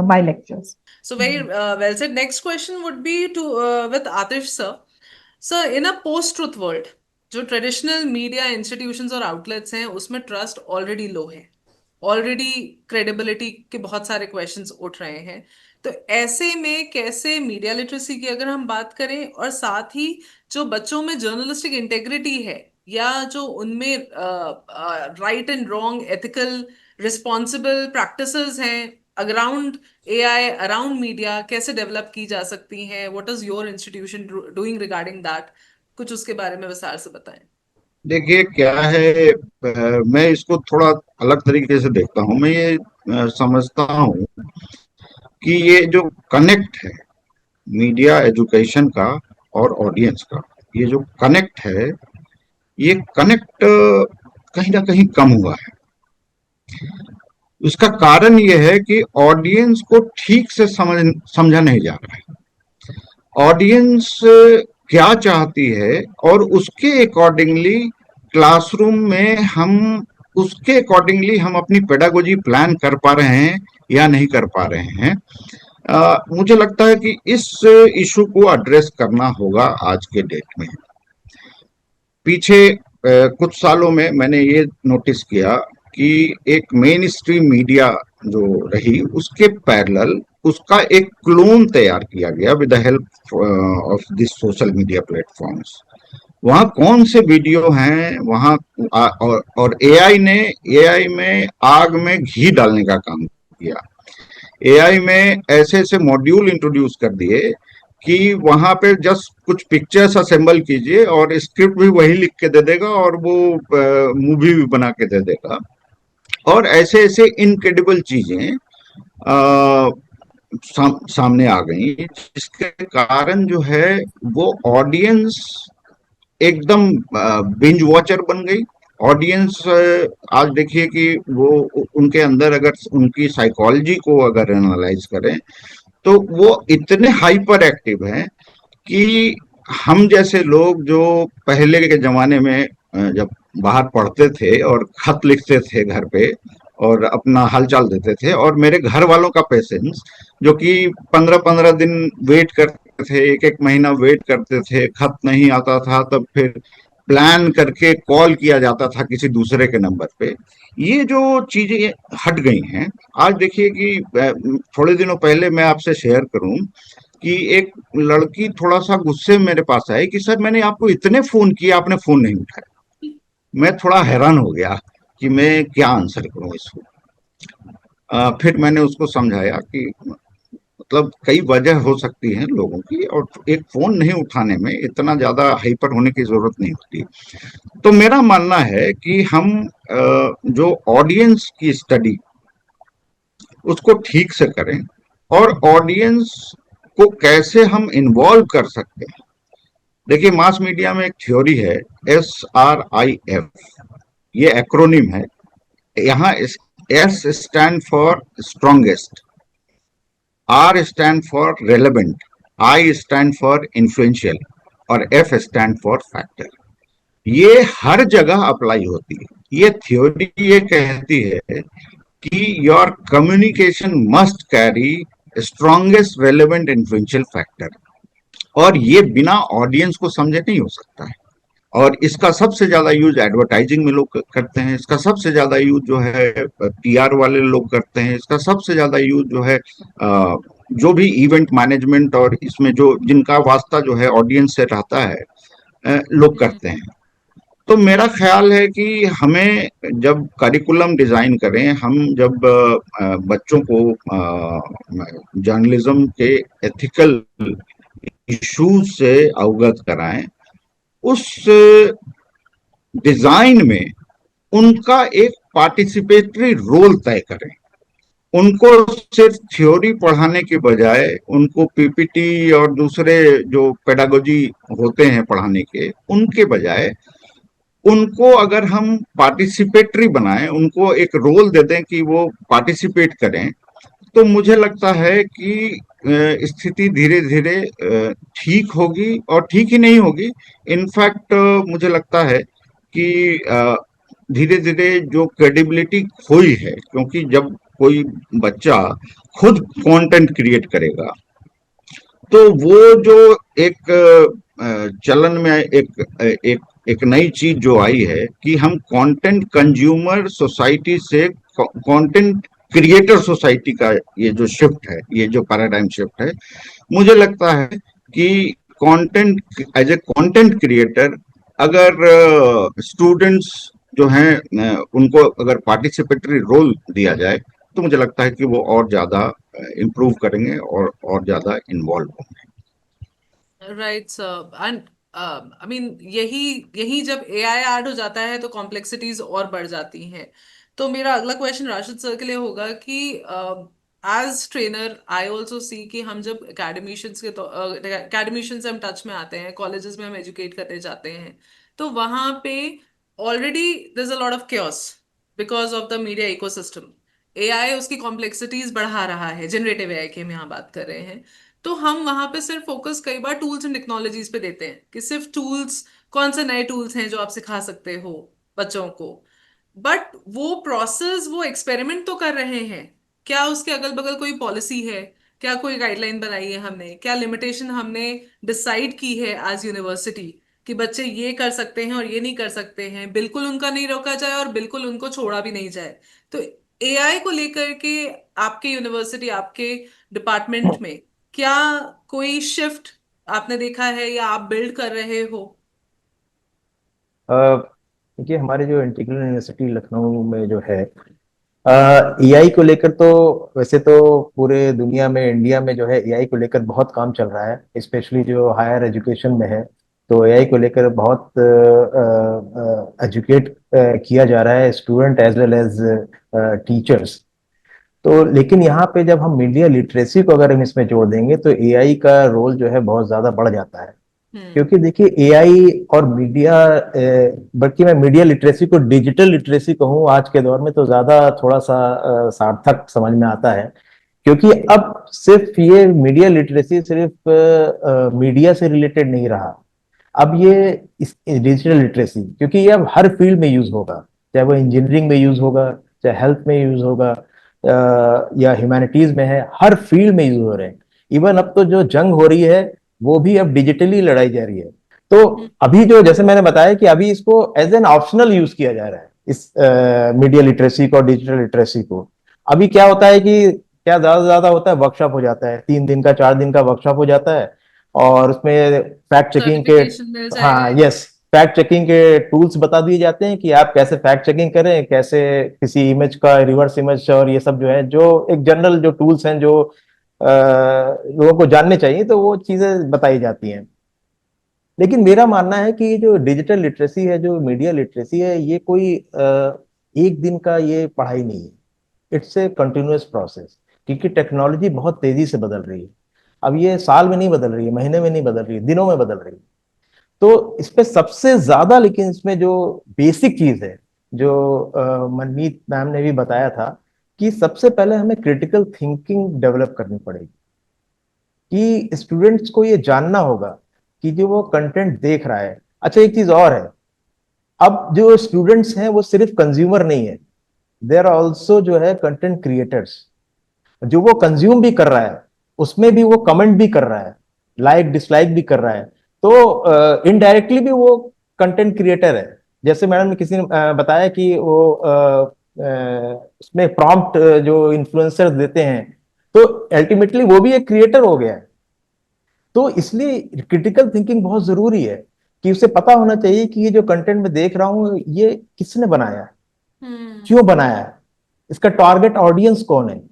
C: my lectures.
A: So very well said. Next question would be to with Atish sir. Sir, in a post-truth world, जो traditional media institutions और outlets हैं उसमें trust already लो है, already credibility के बहुत सारे questions उठ रहे हैं, तो ऐसे में कैसे मीडिया लिटरेसी की अगर हम बात करें और साथ ही जो बच्चों में जर्नलिस्टिक इंटेग्रिटी है या जो उनमें right and wrong, ethical, responsible practices हैं अराउंड AI, अराउंड मीडिया, कैसे डेवलप की जा सकती हैं? What is your institution doing regarding that? कुछ उसके बारे में विस्तार से बताएं।
E: देखिए क्या है, मैं इसको थोड़ा अलग तरीके से देखता हूँ। मैं ये समझता हूँ कि ये जो कनेक्ट है मीडिया एजुकेशन का और ऑडियंस का, ये जो कनेक्ट है, ये कनेक्ट कहीं ना कहीं कम हुआ है। इसका कारण ये है कि ऑडियंस को ठीक से समझा नहीं जा रहा है। ऑडियंस क्या चाहती है और उसके अकॉर्डिंगली क्लासरूम में हम उसके अकॉर्डिंगली हम अपनी पेडागोजी प्लान कर पा रहे हैं या नहीं कर पा रहे हैं। मुझे लगता है कि इस इशू को एड्रेस करना होगा आज के डेट में। पीछे कुछ सालों में मैंने ये नोटिस किया कि एक मेन स्ट्रीम मीडिया जो रही उसके पैरेलल उसका एक क्लोन तैयार किया गया with the help of this social media platforms. वहां कौन से वीडियो हैं वहां और एआई में आग में घी डालने का काम किया। एआई में ऐसे ऐसे मॉड्यूल इंट्रोड्यूस कर दिए कि वहां पे जस्ट कुछ पिक्चर्स असेंबल कीजिए और स्क्रिप्ट भी वही लिख के दे देगा और वो मूवी भी बना के दे देगा। और ऐसे ऐसे इनक्रेडिबल चीजें सामने आ गई जिसके कारण जो है वो ऑडियंस एकदम बिंज वॉचर बन गई। ऑडियंस आज देखिए कि वो उनके अंदर अगर उनकी साइकोलॉजी को अगर एनालाइज करें तो वो इतने हाइपर एक्टिव हैं कि हम जैसे लोग जो पहले के जमाने में जब बाहर पढ़ते थे और खत लिखते थे घर पे और अपना हालचाल देते थे, और मेरे घर वालों का पेशेंस जो कि 15-15 दिन वेट करते थे, एक एक महीना वेट करते थे, खत नहीं आता था तब फिर प्लान करके कॉल किया जाता था किसी दूसरे के नंबर पे। ये जो चीजें हट गई हैं। आज देखिए कि थोड़े दिनों पहले मैं आपसे शेयर करूं कि एक लड़की थोड़ा सा गुस्से में मेरे पास आई कि सर मैंने आपको इतने फोन किए आपने फोन नहीं उठाया। मैं थोड़ा हैरान हो गया कि मैं क्या आंसर करूं इसको। फिर मैंने उसको समझाया कि मतलब कई वजह हो सकती हैं लोगों की और एक फोन नहीं उठाने में इतना ज्यादा हाइपर होने की जरूरत नहीं होती। तो मेरा मानना है कि हम जो ऑडियंस की स्टडी उसको ठीक से करें और ऑडियंस को कैसे हम इन्वॉल्व कर सकते हैं। देखिए मास मीडिया में एक थ्योरी है SRIF, ये एक्रोनिम है। यहाँ S stand for strongest, R stand for relevant, I stand for influential और F स्टैंड फॉर फैक्टर। ये हर जगह अप्लाई होती है। ये थ्योरी ये कहती है कि your communication must carry strongest relevant influential factor, और ये बिना ऑडियंस को समझे नहीं हो सकता है। और इसका सबसे ज्यादा यूज एडवर्टाइजिंग में लोग करते हैं, इसका सबसे ज्यादा यूज जो है PR वाले लोग करते हैं, इसका सबसे ज्यादा यूज जो है जो भी इवेंट मैनेजमेंट और इसमें जो जिनका वास्ता जो है ऑडियंस से रहता है लोग करते हैं। तो मेरा ख्याल है कि हमें जब करिकुलम डिजाइन करें, हम जब बच्चों को जर्नलिज्म के एथिकल इश्यूज से अवगत कराएं, उस डिजाइन में उनका एक पार्टिसिपेटरी रोल तय करें। उनको सिर्फ थ्योरी पढ़ाने के बजाय उनको PPT और दूसरे जो पेडागोजी होते हैं पढ़ाने के, उनके बजाय उनको अगर हम पार्टिसिपेटरी बनाएं, उनको एक रोल दे दें कि वो पार्टिसिपेट करें, तो मुझे लगता है कि स्थिति धीरे धीरे ठीक होगी। और ठीक ही नहीं होगी, इनफैक्ट मुझे लगता है कि धीरे धीरे जो क्रेडिबिलिटी खोई है, क्योंकि जब कोई बच्चा खुद कंटेंट क्रिएट करेगा तो वो जो एक चलन में एक नई चीज जो आई है कि हम कंटेंट कंज्यूमर सोसाइटी से कंटेंट क्रिएटर सोसाइटी का ये जो शिफ्ट है, ये जो पैराडाइम शिफ्ट है, मुझे लगता है कि content as a content creator अगर स्टूडेंट्स जो हैं उनको अगर पार्टिसिपेटरी रोल दिया जाए तो मुझे लगता है कि वो और ज्यादा इम्प्रूव करेंगे और ज्यादा इन्वॉल्व होंगे।
A: Right sir. And I mean यही यही जब AI ऐड हो जाता है तो कॉम्प्लेक्सिटीज और बढ़ जाती हैं। तो मेरा अगला क्वेश्चन राशिद सर के लिए होगा कि as trainer I also see कि हम जब एकेडमिशियन से हम टच में आते हैं, कॉलेजेस में हम एजुकेट करने जाते हैं, तो वहां पे already there is a lot of chaos because of the media ecosystem. AI उसकी कॉम्प्लेक्सिटीज बढ़ा रहा है, जनरेटिव AI की हम यहाँ बात कर रहे हैं। तो हम वहां पे सिर्फ फोकस कई बार टूल्स एंड टेक्नोलॉजीज पे देते हैं कि सिर्फ टूल्स, कौन से नए टूल्स हैं जो आप सिखा सकते हो बच्चों को। बट वो प्रोसेस, वो एक्सपेरिमेंट तो कर रहे हैं, क्या उसके अगल बगल कोई पॉलिसी है, क्या कोई गाइडलाइन बनाई है हमने, क्या लिमिटेशन हमने डिसाइड की है एज यूनिवर्सिटी कि बच्चे ये कर सकते हैं और ये नहीं कर सकते हैं, बिल्कुल उनका नहीं रोका जाए और बिल्कुल उनको छोड़ा भी नहीं जाए। तो एआई को लेकर के आपके यूनिवर्सिटी, आपके डिपार्टमेंट में क्या कोई शिफ्ट आपने देखा है या आप बिल्ड कर रहे हो?
D: देखिए हमारे जो इंटीग्रल यूनिवर्सिटी लखनऊ में जो है एआई को लेकर, तो वैसे तो पूरे दुनिया में, इंडिया में जो है एआई को लेकर बहुत काम चल रहा है, स्पेशली जो हायर एजुकेशन में है। तो एआई को लेकर बहुत एजुकेट किया जा रहा है, student as well as teachers. तो लेकिन यहाँ पे जब हम मीडिया लिटरेसी को अगर हम इसमें जोड़ देंगे तो एआई का रोल जो है बहुत ज्यादा बढ़ जाता है। क्योंकि देखिए एआई और मीडिया, बल्कि मैं मीडिया लिटरेसी को डिजिटल लिटरेसी कहूँ आज के दौर में तो ज्यादा थोड़ा सा सार्थक समझ में आता है। क्योंकि अब सिर्फ ये मीडिया लिटरेसी सिर्फ मीडिया से रिलेटेड नहीं रहा, अब ये डिजिटल लिटरेसी, क्योंकि ये अब हर फील्ड में यूज होगा, चाहे वो इंजीनियरिंग में यूज होगा, चाहे हेल्थ में यूज होगा, या ह्यूमैनिटीज में है, हर फील्ड में यूज हो रहे हैं। इवन अब तो जो जंग हो रही है वो भी अब डिजिटली लड़ाई जा रही है। तो अभी जो, जैसे मैंने बताया कि अभी इसको एज एन ऑप्शनल यूज किया जा रहा है, इस मीडिया लिटरेसी को और डिजिटल लिटरेसी को। अभी क्या होता है कि क्या ज्यादा से ज्यादा होता है, वर्कशॉप हो जाता है, 3 दिन का 4 दिन का वर्कशॉप हो जाता है, और उसमें फैक्ट चेकिंग के,
A: सर्टिफिकेशन मिल जाएगा।
D: हाँ यस, फैक्ट चेकिंग के टूल्स बता दिए जाते हैं कि आप कैसे फैक्ट चेकिंग करें, कैसे किसी इमेज का रिवर्स इमेज, और ये सब जो है, जो एक जनरल जो टूल्स हैं जो लोगों को जानने चाहिए, तो वो चीजें बताई जाती हैं। लेकिन मेरा मानना है कि जो डिजिटल लिटरेसी है, जो मीडिया लिटरेसी है, ये कोई एक दिन का ये पढ़ाई नहीं है, इट्स ए कंटिन्यूअस प्रोसेस। क्योंकि टेक्नोलॉजी बहुत तेजी से बदल रही है। अब ये साल में नहीं बदल रही है, महीने में नहीं बदल रही है, दिनों में बदल रही है। तो इस पे सबसे ज्यादा, लेकिन इसमें जो बेसिक चीज है, जो मनमीत मैम ने भी बताया था, कि सबसे पहले हमें क्रिटिकल थिंकिंग डेवलप करनी पड़ेगी। कि स्टूडेंट्स को ये जानना होगा कि जो वो कंटेंट देख रहा है। अच्छा, एक चीज और है, अब जो स्टूडेंट्स हैं वो सिर्फ कंज्यूमर नहीं है, देर आर ऑल्सो जो है कंटेंट क्रिएटर्स। जो वो कंज्यूम भी कर रहा है उसमें भी वो कमेंट भी कर रहा है, लाइक डिसलाइक भी कर रहा है, तो इनडायरेक्टली भी वो कंटेंट क्रिएटर है। जैसे मैडम ने किसी ने बताया कि वो उसमें प्रॉम्प्ट जो इन्फ्लुएंसर्स देते हैं, तो अल्टीमेटली वो भी एक क्रिएटर हो गया है। तो इसलिए क्रिटिकल थिंकिंग बहुत जरूरी है, कि उसे पता होना चाहिए कि ये जो कंटेंट मैं देख रहा हूं ये किसने बनाया है, क्यों बनाया है, इसका टारगेट ऑडियंस कौन है,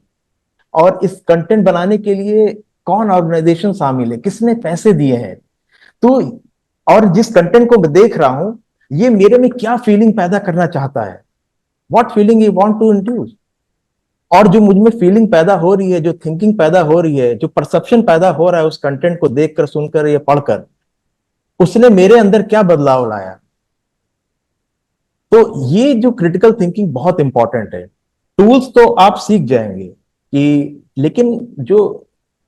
D: और इस कंटेंट बनाने के लिए कौन ऑर्गेनाइजेशन शामिल है, किसने पैसे दिए हैं। तो और जिस कंटेंट को मैं देख रहा हूं ये मेरे में क्या फीलिंग पैदा करना चाहता है, what feeling you want to induce. और जो मुझ में फीलिंग पैदा हो रही है, जो थिंकिंग पैदा हो रही है, जो परसेप्शन पैदा हो रहा है उस कंटेंट को देखकर, सुनकर या पढ़कर, उसने मेरे अंदर क्या बदलाव लाया। तो ये जो क्रिटिकल थिंकिंग बहुत इंपॉर्टेंट है। टूल्स तो आप सीख जाएंगे कि, लेकिन जो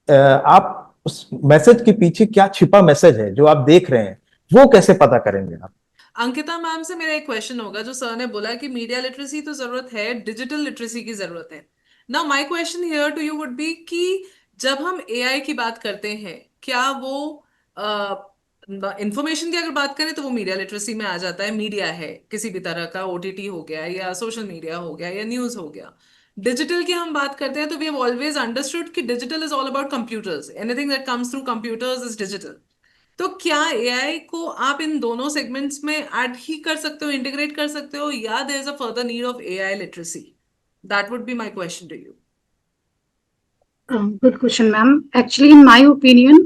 D: आप उस मैसेज के पीछे क्या छिपा मैसेज है जो आप देख रहे हैं, वो कैसे पता करेंगे आप।
A: अंकिता मैम से मेरा एक क्वेश्चन होगा, जो सर ने बोला कि मीडिया लिटरेसी तो जरूरत है, डिजिटल लिटरेसी की जरूरत है। Now my question here to you would be कि जब हम एआई की बात करते हैं, क्या वो इंफॉर्मेशन की अगर बात करें तो वो मीडिया लिटरेसी में आ जाता है। मीडिया है किसी भी तरह का, ओटीटी हो गया या सोशल मीडिया हो गया या न्यूज हो गया। डिजिटल की हम बात करते हैं तो वी हैव ऑलवेज अंडरस्टूड कि digital is all about computers, anything that comes through computers is digital. तो क्या एआई को आप इन दोनों सेगमेंट्स में ऐड ही कर सकते हो, इंटीग्रेट कर सकते हो, या there is a further need of AI literacy? That would be my question to you.
F: Good question, ma'am. Actually, in my opinion,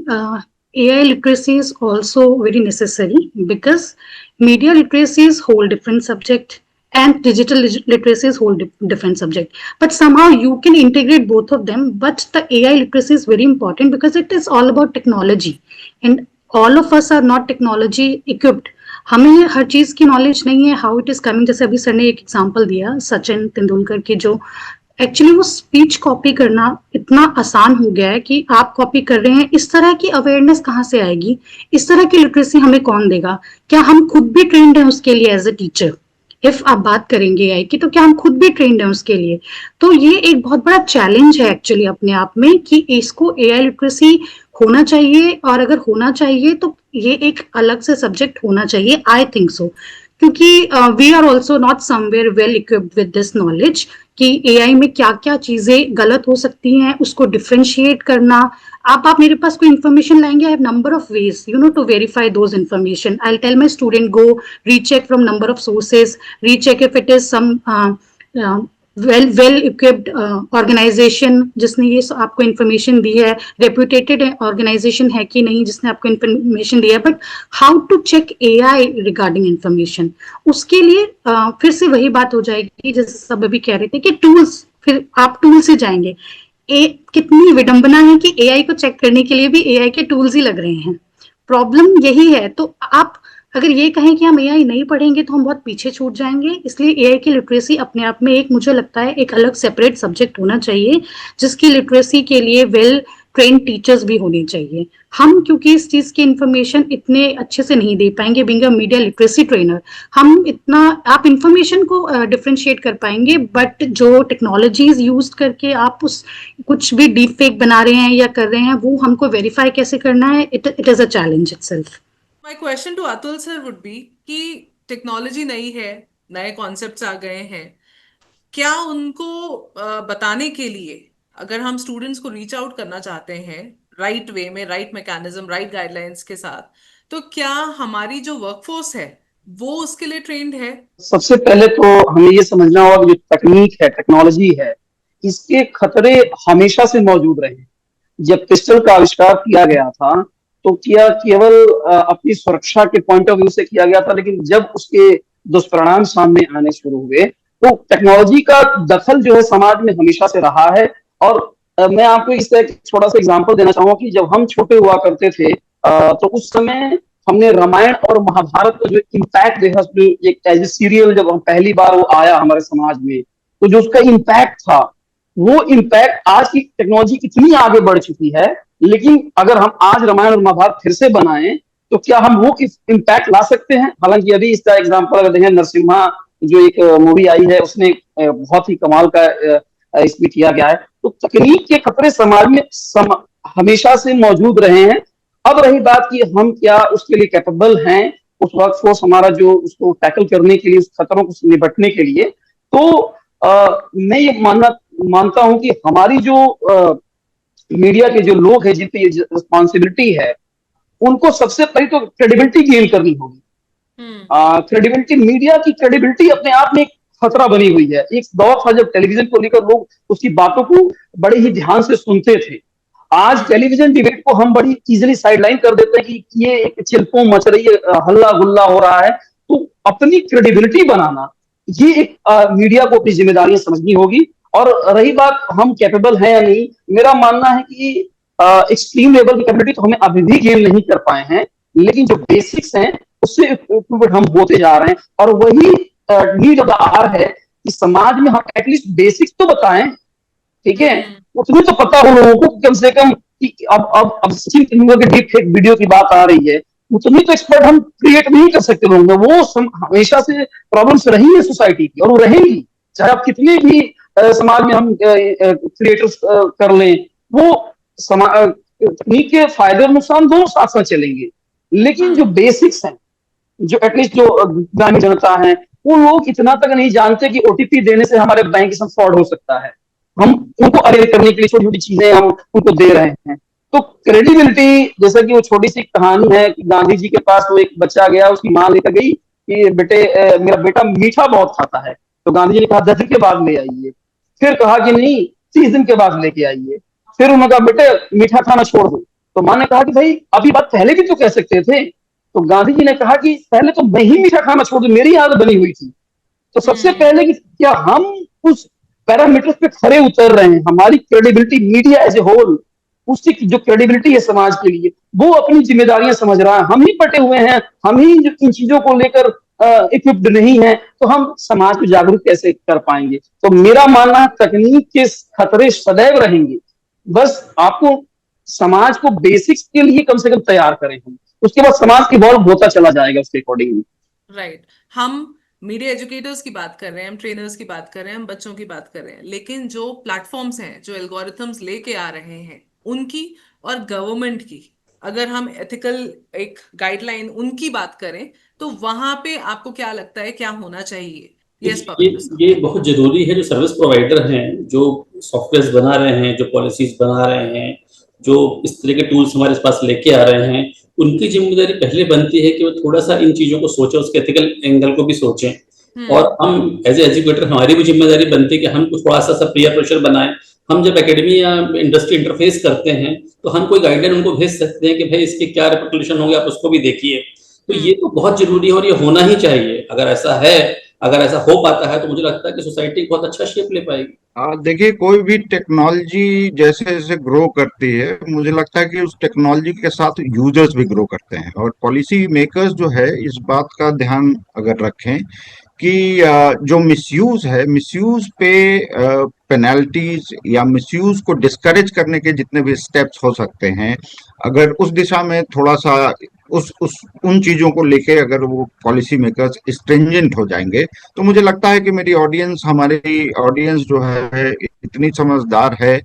F: AI literacy is also very necessary because media literacy is whole different subject and digital literacy is whole different subject. But somehow you can integrate both of them. But the AI literacy is very important because it is all about technology, and all of us are not technology equipped. हमें हर चीज की knowledge नहीं है, how it is coming. जैसे अभी sir ने एक example दिया सचिन तेंदुलकर की, जो एक्चुअली वो स्पीच कॉपी करना इतना आसान हो गया है कि आप कॉपी कर रहे हैं। इस तरह की अवेयरनेस कहाँ से आएगी, इस तरह की लिटरेसी हमें कौन देगा? क्या हम खुद भी ट्रेंड हैं उसके लिए एज ए टीचर? इफ आप बात करेंगे एआई की, तो क्या हम खुद भी ट्रेंड हैं उसके लिए? तो ये एक बहुत बड़ा चैलेंज है एक्चुअली अपने आप में कि इसको एआई लिटरेसी होना चाहिए, और अगर होना चाहिए तो ये एक अलग से सब्जेक्ट होना चाहिए, आई थिंक सो, क्योंकि we are also not somewhere well equipped with this knowledge कि एआई में क्या क्या चीजें गलत हो सकती हैं, उसको डिफ्रेंशिएट करना। आप मेरे पास कोई इन्फॉर्मेशन लाएंगे, I have number of ways to verify those information. I tell my student, go recheck from number of sources, recheck if it is some well equipped organisation जिसने ये आपको इन्फॉर्मेशन दी है, रेप्यूटेटेड ऑर्गेनाइजेशन है कि नहीं जिसने आपको इन्फॉर्मेशन दिया है। But how to check AI regarding information, उसके लिए फिर से वही बात हो जाएगी जैसे सब अभी कह रहे थे कि टूल्स, फिर आप टूल से जाएंगे। कितनी विडंबना है कि एआई को चेक करने के लिए भी एआई के टूल्स ही लग रहे हैं। प्रॉब्लम यही है। तो आप अगर ये कहें कि हम एआई नहीं पढ़ेंगे तो हम बहुत पीछे छूट जाएंगे। इसलिए एआई की लिटरेसी अपने आप में एक, मुझे लगता है, एक अलग सेपरेट सब्जेक्ट होना चाहिए, जिसकी लिटरेसी के लिए वेल ट्रेन टीचर्स भी होने चाहिए। हम क्योंकि इस चीज की इंफॉर्मेशन इतने अच्छे से नहीं दे पाएंगे, being a media literacy trainer, हम इतना, आप इंफॉर्मेशन को डिफरेंशिएट कर पाएंगे, बट जो टेक्नोलॉजीज यूज करके आप उस कुछ भी डीप फेक बना रहे हैं या कर रहे हैं, वो हमको वेरीफाई कैसे करना है, it is a challenge itself.
A: My question to Atul sir would be कि टेक्नोलॉजी नई है, नए कॉन्सेप्ट्स आ गए हैं, क्या उनको बताने के लिए अगर हम स्टूडेंट्स को रीच आउट करना चाहते हैं राइट वे में, राइट मैकेनिज्म, राइट गाइडलाइंस के साथ, तो क्या हमारी जो वर्कफोर्स है वो उसके लिए ट्रेंड है?
G: सबसे पहले तो हमें ये समझना होगा कि जो तकनीक है, टेक्नोलॉजी है, इसके खतरे हमेशा से मौजूद रहे। जब पिस्टल का आविष्कार किया गया था तो किया केवल अपनी सुरक्षा के पॉइंट ऑफ व्यू से किया गया था, लेकिन जब उसके दुष्परिणाम सामने आने शुरू हुए तो टेक्नोलॉजी का दखल जो है समाज में हमेशा से रहा है। और मैं आपको इस तरह थोड़ा सा एग्जांपल देना चाहूंगा कि जब हम छोटे हुआ करते थे तो उस समय हमने रामायण और महाभारत का जो इम्पैक्ट देखा, जो एक एज ए सीरियल जब हम पहली बार वो आया हमारे समाज में, तो जो उसका इम्पैक्ट था, वो इम्पैक्ट आज की टेक्नोलॉजी इतनी आगे बढ़ चुकी है, लेकिन अगर हम आज रामायण और महाभारत फिर से बनाएं तो क्या हम वो इम्पैक्ट ला सकते हैं? हालांकि अभी इसका एग्जांपल अगर देखें, नरसिम्हा जो एक मूवी आई है उसने बहुत ही कमाल का इसमें किया गया है। तो तकनीक के खतरे समाज में हमेशा से मौजूद रहे हैं। अब रही बात कि हम क्या उसके लिए कैपेबल हैं, उस वर्कफोर्स हमारा जो उसको टैकल करने के लिए, उस खतरों को निपटने के लिए, तो मैं ये मानता हूं कि हमारी जो मीडिया के जो लोग हैं जिन पे रिस्पॉन्सिबिलिटी है, उनको सबसे पहले तो क्रेडिबिलिटी गेन करनी होगी। क्रेडिबिलिटी, मीडिया की क्रेडिबिलिटी अपने आप में एक खतरा बनी हुई है। एक दौर था जब टेलीविजन को लेकर लोग उसकी बातों को बड़े ही ध्यान से सुनते थे। आज टेलीविजन डिबेट को हम बड़ी इजीली साइडलाइन कर देते हैं कि ये एक चिल्पों मच रही है, हल्ला गुल्ला हो रहा है। तो अपनी क्रेडिबिलिटी बनाना, ये एक मीडिया को अपनी जिम्मेदारियां समझनी होगी। और रही बात हम कैपेबल हैं या नहीं, मेरा मानना है कि एक्सट्रीम लेवल की कैपेबिलिटी तो हमें अभी भी गेन नहीं कर पाए हैं, लेकिन जो बेसिक्स हैं उससे हम होते जा रहे हैं। और वही नीड ऑफ द आवर है कि समाज में हम एटलीस्ट बेसिक्स तो बताएं, ठीक है? उतनी तो पता हो लोगों को कम से कम कि अब सचिन तेंदुलकर के डीप फेक वीडियो की बात आ रही है, उतनी तो एक्सपर्ट हम क्रिएट नहीं कर सकते लोगों में। वो हमेशा से प्रॉब्लम्स रही है सोसाइटी की और वो रहेंगी, चाहे आप कितने भी समाज में हम क्रिएटर्स कर लें, वो तकनीक के फायदे और नुकसान दोनों साथ साथ चलेंगे। लेकिन जो बेसिक्स हैं, जो एटलीस्ट जो ग्रामीण जनता है, वो लोग इतना तक नहीं जानते कि ओटीपी देने से हमारे बैंक से फ्रॉड हो सकता है। हम उनको अरेंज करने के लिए छोटी छोटी चीजें हम उनको दे रहे हैं। तो क्रेडिबिलिटी, जैसा कि वो छोटी सी कहानी है कि गांधी जी के पास वो एक बच्चा गया, उसकी माँ लेकर गई कि बेटे मेरा बेटा मीठा बहुत खाता है। तो गांधी जी ने कहा 10 दिन के बाद ले आइए। फिर कहा कि नहीं, 30 दिन के बाद लेके आइए। फिर उन्होंने कहा बेटे मीठा खाना छोड़ दो। तो माँ ने कहा कि भाई अभी बात पहले भी तो कह सकते थे। तो गांधी जी ने कहा कि पहले तो मैं ही मीठा खाना छोड़ दूं, मेरी आदत बनी हुई थी। तो सबसे पहले कि क्या हम उस पैरामीटर्स पे खरे उतर रहे हैं? हमारी credibility, media as a whole, उसकी जो क्रेडिबिलिटी है समाज के लिए, वो अपनी जिम्मेदारियां समझ रहा है। हम ही पटे हुए हैं, हम ही इन चीजों को लेकर इक्विप्ड नहीं है, तो हम समाज को जागरूक कैसे कर पाएंगे? तो मेरा मानना है तकनीक के खतरे सदैव रहेंगे, बस आपको समाज को बेसिक्स के लिए कम से कम तैयार करें हम, उसके बाद समाज इवॉल्व होता चला जाएगा उसके अकॉर्डिंगली।
A: राइट। हम मीडिया एजुकेटर्स की बात कर रहे हैं, हम ट्रेनर्स की बात कर रहे हैं, हम बच्चों की बात कर रहे हैं, लेकिन जो प्लेटफॉर्म्स हैं, जो एल्गोरिथम्स लेके आ रहे हैं, उनकी और गवर्नमेंट की अगर हम एथिकल एक गाइडलाइन उनकी बात करें, तो वहां पे आपको क्या लगता है क्या होना चाहिए? यस
B: ये
A: पवन सर।
B: ये बहुत जरूरी है। जो सर्विस प्रोवाइडर हैं, जो सॉफ्टवेयर बना रहे हैं, जो पॉलिसीज बना रहे हैं, जो इस तरह के टूल्स हमारे पास लेके आ रहे हैं, उनकी जिम्मेदारी पहले बनती है कि वो थोड़ा सा इन चीजों को सोचें, उसके एथिकल एंगल को भी सोचें। और हम एज ए एजुकेटर, हमारी भी जिम्मेदारी बनती है कि हम कुछ थोड़ा सा पीयर प्रेशर बनाएं। हम जब एकेडमी या इंडस्ट्री इंटरफेस करते हैं, तो हम कोई गाइडलाइन उनको भेज सकते हैं कि भाई इसके क्या रिपरकशन होंगे, आप उसको भी देखिए। तो ये तो बहुत जरूरी है और ये होना ही चाहिए। अगर ऐसा है, अगर ऐसा हो पाता है, तो मुझे लगता है कि सोसाइटी बहुत अच्छा शेप ले पाएगी।
E: देखिए, कोई भी टेक्नोलॉजी जैसे जैसे ग्रो करती है, मुझे लगता है कि उस टेक्नोलॉजी के साथ यूजर्स भी ग्रो करते हैं, और पॉलिसी मेकर्स जो है इस बात का ध्यान अगर रखें कि जो मिसयूज है, मिसयूज पे पेनल्टीज या मिसयूज को डिस्करेज करने के जितने भी स्टेप्स हो सकते हैं, अगर उस दिशा में थोड़ा सा उस उन चीजों को लेके अगर वो पॉलिसी मेकर्स स्ट्रिंजेंट हो जाएंगे, तो मुझे लगता है कि मेरी ऑडियंस, हमारी ऑडियंस जो है इतनी समझदार है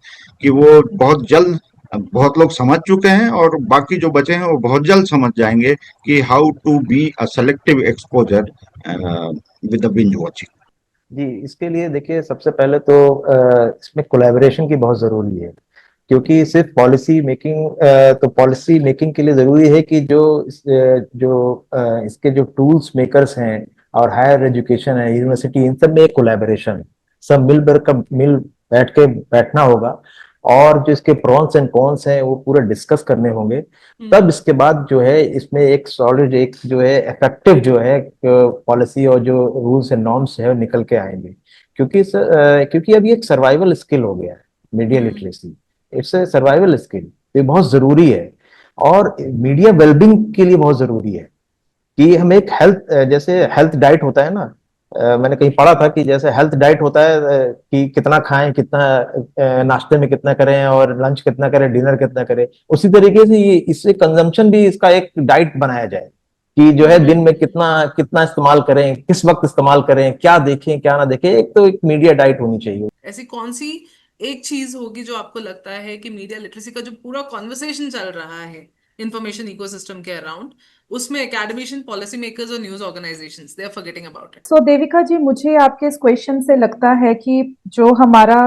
E: कि वो बहुत जल्द, बहुत लोग समझ चुके हैं और बाकी जो बचे हैं वो बहुत जल्द समझ जाएंगे कि how to be a selective exposure with the binge watching.
D: जी, इसके लिए देखिए सबसे पहले तो इसमें कोलैबोरेशन की बहुत जरूरी है, क्योंकि सिर्फ पॉलिसी मेकिंग, तो पॉलिसी मेकिंग के लिए जरूरी है कि इसके जो टूल्स मेकर्स हैं और हायर एजुकेशन है, यूनिवर्सिटी, इन सब में एक कोलैबोरेशन, सब मिल बैठ के बैठना होगा, और जो इसके प्रॉन्स एंड कॉन्स हैं वो पूरा डिस्कस करने होंगे। तब इसके बाद जो है इसमें एक सॉलिड, एक जो है इफेक्टिव जो है पॉलिसी और जो रूल्स एंड नॉर्म्स है वो निकल के आएंगे। क्योंकि अब ये एक सर्वाइवल स्किल हो गया है, media literacy. It's a survival skill, ये बहुत जरूरी है, और मीडिया वेलबींग के लिए बहुत जरूरी है कि हम एक हेल्थ, जैसे हेल्थ डाइट होता है ना, मैंने कहीं पढ़ा था कि जैसे हेल्थ डाइट होता है, कि कितना खाएं, कितना नाश्ते में कितना करें, और लंच कितना करें, डिनर कितना करें, उसी तरीके से ये इससे कंजम्पशन भी इसका एक डाइट बनाया जाए कि जो है दिन में कितना कितना इस्तेमाल करें, किस वक्त इस्तेमाल करें, क्या देखें क्या ना देखें। एक तो एक मीडिया डाइट होनी चाहिए।
A: ऐसी कौन सी एक चीज होगी जो आपको लगता है कि मीडिया लिटरेसी का जो पूरा कॉन्वर्सेशन चल रहा है इंफॉर्मेशन इकोसिस्टम के अराउंड, उसमें एकेडमिशियन, पॉलिसी मेकर्स और news organisations they are forgetting about it?
C: So Devika ji, मुझे आपके इस क्वेश्चन से लगता है कि जो हमारा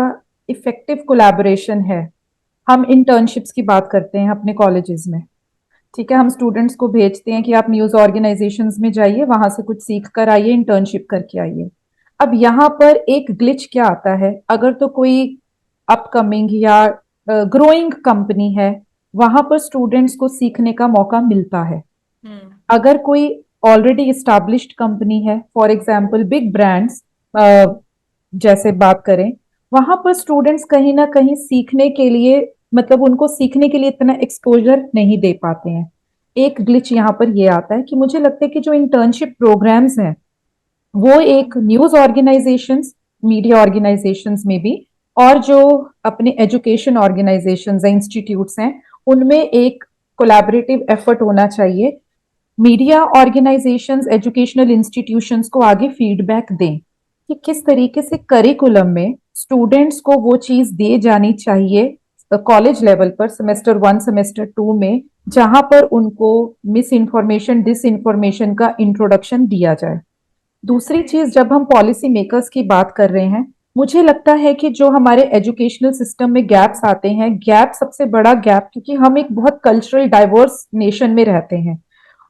C: इफेक्टिव कोलैबोरेशन है, हम इंटर्नशिप्स की बात करते हैं अपने कॉलेजेस में, ठीक है, हम स्टूडेंट्स को भेजते हैं कि आप न्यूज ऑर्गेनाइजेशंस में जाइए, वहां से कुछ सीख कर आइए, इंटर्नशिप करके आइए। अब यहाँ पर एक ग्लिच क्या आता है, अगर तो कोई अपकमिंग या ग्रोइंग कंपनी है, वहां पर स्टूडेंट्स को सीखने का मौका मिलता है। अगर कोई ऑलरेडी इस्टेब्लिश्ड कंपनी है, फॉर एग्जाम्पल बिग ब्रांड्स जैसे बात करें, वहां पर स्टूडेंट्स कहीं ना कहीं सीखने के लिए, मतलब उनको सीखने के लिए इतना एक्सपोजर नहीं दे पाते हैं। एक ग्लिच यहाँ पर ये आता है कि मुझे लगता है कि जो इंटर्नशिप प्रोग्राम्स हैं, वो एक न्यूज ऑर्गेनाइजेशंस, मीडिया ऑर्गेनाइजेशंस में भी, और जो अपने एजुकेशन ऑर्गेनाइजेशंस हैं, इंस्टीट्यूट्स हैं, उनमें एक कोलैबोरेटिव एफर्ट होना चाहिए। मीडिया ऑर्गेनाइजेशंस, एजुकेशनल इंस्टीट्यूशंस को आगे फीडबैक दें कि किस तरीके से करिकुलम में स्टूडेंट्स को वो चीज दी जानी चाहिए कॉलेज लेवल पर, सेमेस्टर 1 सेमेस्टर 2 में, जहां पर उनको मिस इन्फॉर्मेशन, डिस इन्फॉर्मेशन का इंट्रोडक्शन दिया जाए। दूसरी चीज, जब हम पॉलिसी मेकर्स की बात कर रहे हैं, मुझे लगता है कि जो हमारे एजुकेशनल सिस्टम में गैप्स आते हैं, गैप सबसे बड़ा गैप, क्योंकि हम एक बहुत कल्चरल डाइवर्स नेशन में रहते हैं,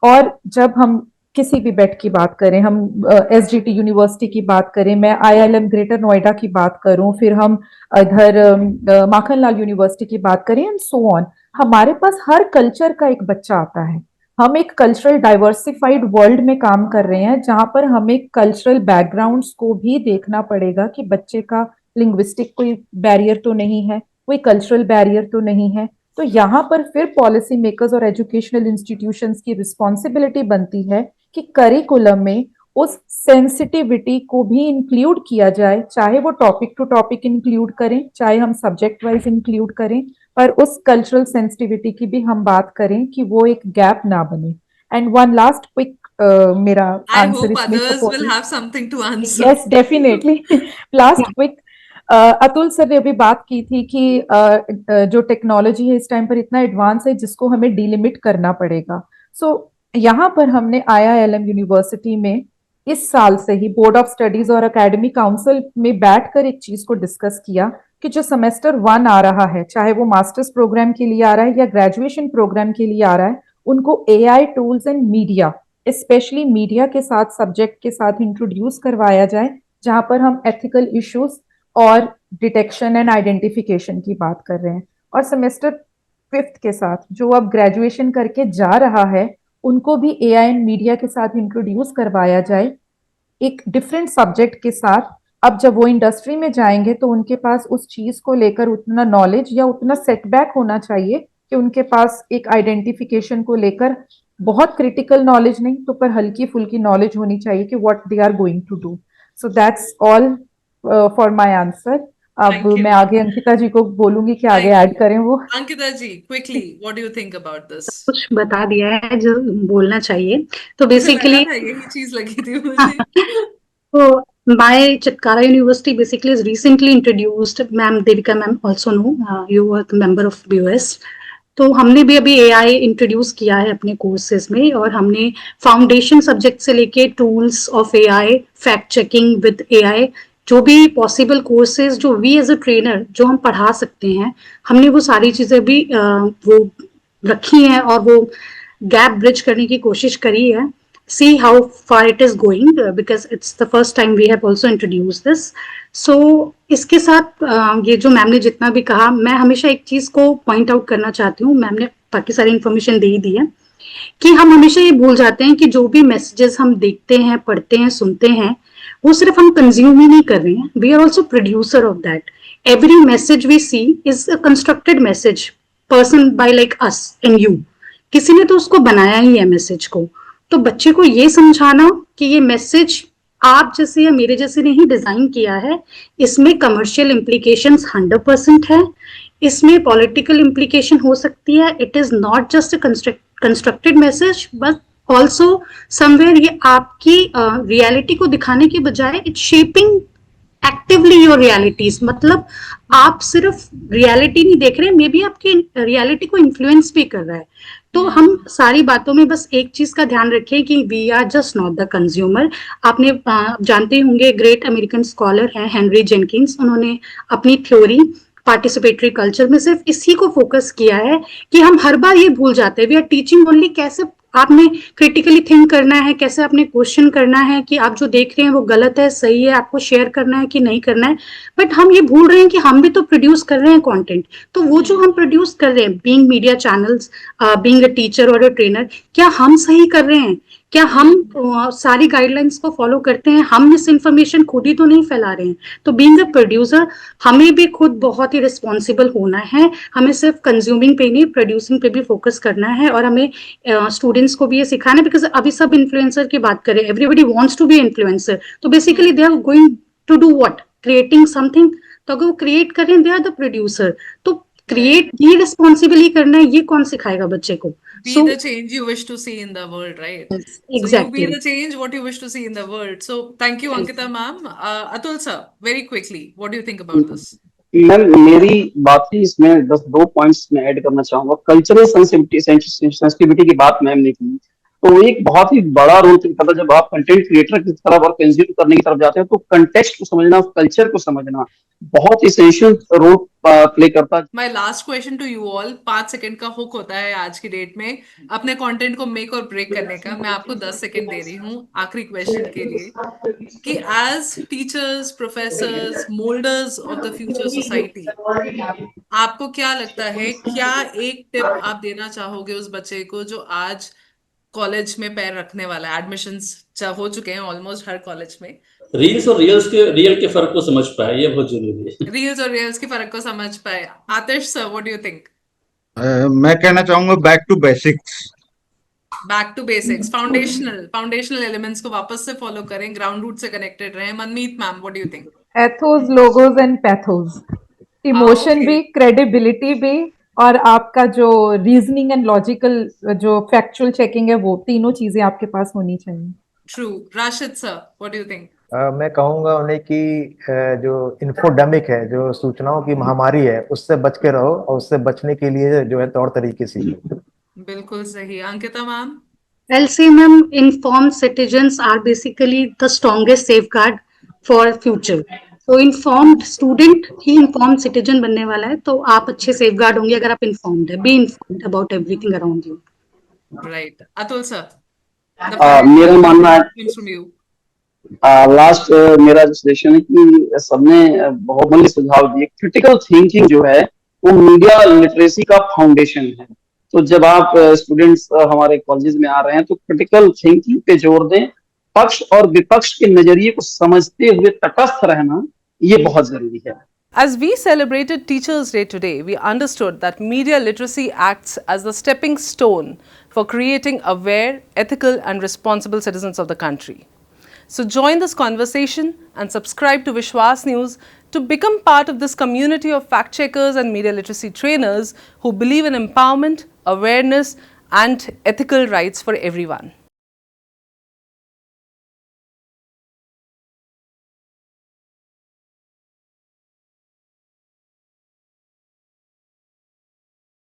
C: और जब हम किसी भी बेट की बात करें, हम एसजीटी यूनिवर्सिटी की बात करें, मैं आईआईएम ग्रेटर नोएडा की बात करूं, फिर हम इधर माखनलाल यूनिवर्सिटी की बात करें, एंड सो ऑन, हमारे पास हर कल्चर का एक बच्चा आता है। हम एक कल्चरल डाइवर्सिफाइड वर्ल्ड में काम कर रहे हैं, जहां पर हमें कल्चरल बैकग्राउंड्स को भी देखना पड़ेगा कि बच्चे का लिंग्विस्टिक कोई बैरियर तो नहीं है, कोई कल्चरल बैरियर तो नहीं है। तो यहाँ पर फिर पॉलिसी मेकर्स और एजुकेशनल इंस्टीट्यूशंस की रिस्पॉन्सिबिलिटी बनती है कि करिकुलम में उस सेंसिटिविटी को भी इंक्लूड किया जाए, चाहे वो टॉपिक टू टॉपिक इंक्लूड करें, चाहे हम सब्जेक्ट वाइज इंक्लूड करें, पर उस कल्चरल सेंसिटिविटी की भी हम बात करें कि वो एक गैप ना बने। एंड वन लास्ट क्विक मेरा
A: I
C: आंसर
A: hope
C: इसमें
A: others will
C: support.
A: have something to answer.
C: Yes definitely. Last quick, Atul sir ने अभी बात की थी कि जो टेक्नोलॉजी है इस टाइम पर इतना एडवांस है जिसको हमें डिलिमिट करना पड़ेगा। सो यहाँ पर हमने IILM यूनिवर्सिटी में इस साल से ही बोर्ड ऑफ स्टडीज और एकेडमिक काउंसिल में बैठकर एक चीज को डिस्कस किया कि जो सेमेस्टर 1 आ रहा है, चाहे वो मास्टर्स प्रोग्राम के लिए आ रहा है या ग्रेजुएशन प्रोग्राम के लिए आ रहा है, उनको AI tools and media, specially media के साथ सब्जेक्ट के साथ इंट्रोड्यूस करवाया जाए, जहां पर हम एथिकल इश्यूज और डिटेक्शन एंड आइडेंटिफिकेशन की बात कर रहे हैं। और सेमेस्टर 5th के साथ जो अब ग्रेजुएशन करके जा रहा है, उनको भी AI एंड मीडिया के साथ इंट्रोड्यूस करवाया जाए एक डिफरेंट सब्जेक्ट के साथ। अब जब वो इंडस्ट्री में जाएंगे तो उनके पास उस चीज को लेकर उतना नॉलेज या उतना सेटबैक होना चाहिए कि उनके पास एक आइडेंटिफिकेशन को लेकर बहुत क्रिटिकल नॉलेज नहीं तो पर हल्की फुल्की नॉलेज होनी चाहिए कि what they are going to do. So that's all for my answer. अब
A: Thank you.
C: मैं आगे अंकिता जी को बोलूंगी कि आगे
A: Thank
C: ऐड
A: you.
C: करें वो।
A: Ankita ji, quickly, what do you think about this?
F: कुछ बता दिया है जो बोलना चाहिए। तो
A: मुझे
F: बेसिकली
A: लगा था यही चीज लगी थी मुझे।
F: So my Chitkara University basically is recently introduced, ma'am Devika ma'am also know, you were the member of BOS. तो हमने भी अभी AI इंट्रोड्यूस किया है अपने कोर्सेज में, और हमने फाउंडेशन सब्जेक्ट से लेके tools of AI, fact checking with AI, जो भी पॉसिबल कोर्सेज जो वी एज अ ट्रेनर जो हम पढ़ा सकते हैं, हमने वो सारी चीजें भी वो रखी हैं और वो गैप ब्रिज करने की कोशिश करी है। See how far it is going, because it's the first time we have also introduced this. So इसके साथ ये जो मैम ने जितना भी कहा, मैं हमेशा एक चीज को पॉइंट आउट करना चाहती हूँ, मैम ने बाकी सारी इन्फॉर्मेशन दे ही दी है, कि हम हमेशा ये भूल जाते हैं कि जो भी मैसेजेस हम देखते हैं, पढ़ते हैं, सुनते हैं, वो सिर्फ हम कंज्यूम ही नहीं कर रहे हैं, we are also producer of that. Every message we see is a constructed message person by like us and you, किसी ने तो उसको बनाया ही है मैसेज को। तो बच्चे को ये समझाना कि ये मैसेज आप जैसे या मेरे जैसे ने ही डिजाइन किया है, इसमें कमर्शियल इम्प्लीकेशंस 100% है, इसमें पॉलिटिकल इम्प्लीकेशन हो सकती है, it is not just a constructed message but also somewhere ये आपकी रियलिटी को दिखाने के बजाय it's shaping actively your realities. मतलब आप सिर्फ रियलिटी नहीं देख रहे, मे बी आपकी रियलिटी को इन्फ्लुएंस भी कर रहा है। तो हम सारी बातों में बस एक चीज का ध्यान रखें कि we are just not the consumer. आपने जानते होंगे, ग्रेट अमेरिकन स्कॉलर हैं हेनरी जेनकिंस, उन्होंने अपनी थ्योरी पार्टिसिपेटरी कल्चर में सिर्फ इसी को फोकस किया है कि हम हर बार ये भूल जाते हैं, वी आर टीचिंग ओनली कैसे आपने क्रिटिकली थिंक करना है, कैसे आपने क्वेश्चन करना है कि आप जो देख रहे हैं वो गलत है, सही है, आपको शेयर करना है कि नहीं करना है। बट हम ये भूल रहे हैं कि हम भी तो प्रोड्यूस कर रहे हैं कंटेंट। तो वो जो हम प्रोड्यूस कर रहे हैं, being media channels, being a teacher और अ ट्रेनर, क्या हम सही कर रहे हैं? क्या हम सारी गाइडलाइंस को फॉलो करते हैं? हम मिस इन्फॉर्मेशन खुद ही तो नहीं फैला रहे हैं। तो बीइंग अ प्रोड्यूसर हमें भी खुद बहुत ही रिस्पॉन्सिबल होना है, हमें सिर्फ कंज्यूमिंग पे नहीं प्रोड्यूसिंग पे भी फोकस करना है, और हमें स्टूडेंट्स को भी ये सिखाना है। बिकॉज अभी सब इन्फ्लुएंसर की बात करें, everybody wants to be influencer, तो basically they are going to do what, creating something. तो अगर वो क्रिएट कर रहे हैं, दे आर द प्रोड्यूसर। तो क्रिएट ये रिस्पॉन्सिबली करना है, ये कौन सिखाएगा बच्चे को?
A: Be the change you wish to see in the world, right?
F: Yes,
A: So you
F: exactly.
A: be the change what you wish to see in the world. So thank you, Ankita ma'am. Atul sir, very quickly, what do you think about this?
G: Ma'am मेरी बात है इसमें 2 points में add करना चाहूंगा। Cultural sensitivity की बात ma'am ने की, तो एक बहुत ही बड़ा रोल करता है जब आप कंटेंट क्रिएटर की तरफ और कंज्यूम करने की तरफ जाते हैं, तो कंटेक्स्ट को समझना, कल्चर को समझना बहुत इसेंशियल रोल प्ले करता है।
A: My last question to you all, 5 second का हुक होता है आज की डेट में अपने कंटेंट को मेक और ब्रेक करने का। मैं आपको 10 सेकंड दे रही हूँ आखिरी क्वेश्चन के लिए कि as teachers, professors, moulders of the future society, आपको क्या लगता है, क्या एक टिप आप देना चाहोगे उस बच्चे को जो आज कॉलेज में पैर रखने वाला है? एडमिशंस हो चुके हैं ऑलमोस्ट हर कॉलेज में।
B: रील्स और रियल के फर्क को समझ पाए, ये बहुत जरूरी है।
A: रील्स और रियल्स के फर्क को समझ पाए। Atish sir, what do you think?
E: मैं कहना चाहूंगा back to basics.
A: Back to basics, foundational elements को वापस से फॉलो करें, ग्राउंड रूट से कनेक्टेड रहें। Manmeet ma'am, what do you think?
C: Ethos, logos and pathos, emotion
A: okay.
C: भी, क्रेडिबिलिटी भी और आपका जो रीजनिंग एंड लॉजिकल जो फैक्चुअल चेकिंग है वो तीनों चीजें आपके पास होनी चाहिए।
A: True. Rashid sir, what do you think?
D: मैं कहूंगा उन्हें कि जो इन्फोडेमिक है, जो सूचनाओं की महामारी है, उससे बच के रहो और उससे बचने के लिए जो है तौर तरीके सीखो।
A: बिल्कुल सही। Ankita ma'am?
F: I'll say, ma'am, informed citizens are basically the strongest safeguard for future. तो informed student ही informed citizen बनने वाला है, तो आप अच्छे safeguard होंगे अगर आप informed है. Be informed about everything around you.
A: Right. Atul sir, the
G: मेरा मानना है
A: comes from you.
G: लास्ट मेरा जो सजेशन है कि सबने बहुमूल्य सुझाव दिए। क्रिटिकल थिंकिंग जो है वो मीडिया लिटरेसी का फाउंडेशन है। तो जब आप स्टूडेंट्स हमारे कॉलेजेस में आ रहे हैं तो क्रिटिकल थिंकिंग पे जोर दें, पक्ष और विपक्ष के नजरिए को समझते हुए तटस्थ रहना ये बहुत जरूरी है।
A: As we celebrated Teachers' Day today, we understood that media literacy acts as the stepping stone for creating aware, ethical and responsible citizens of the country. So join this conversation and subscribe to Vishwas News to become part of this community of fact checkers and media literacy trainers who believe in empowerment, awareness and ethical rights for everyone.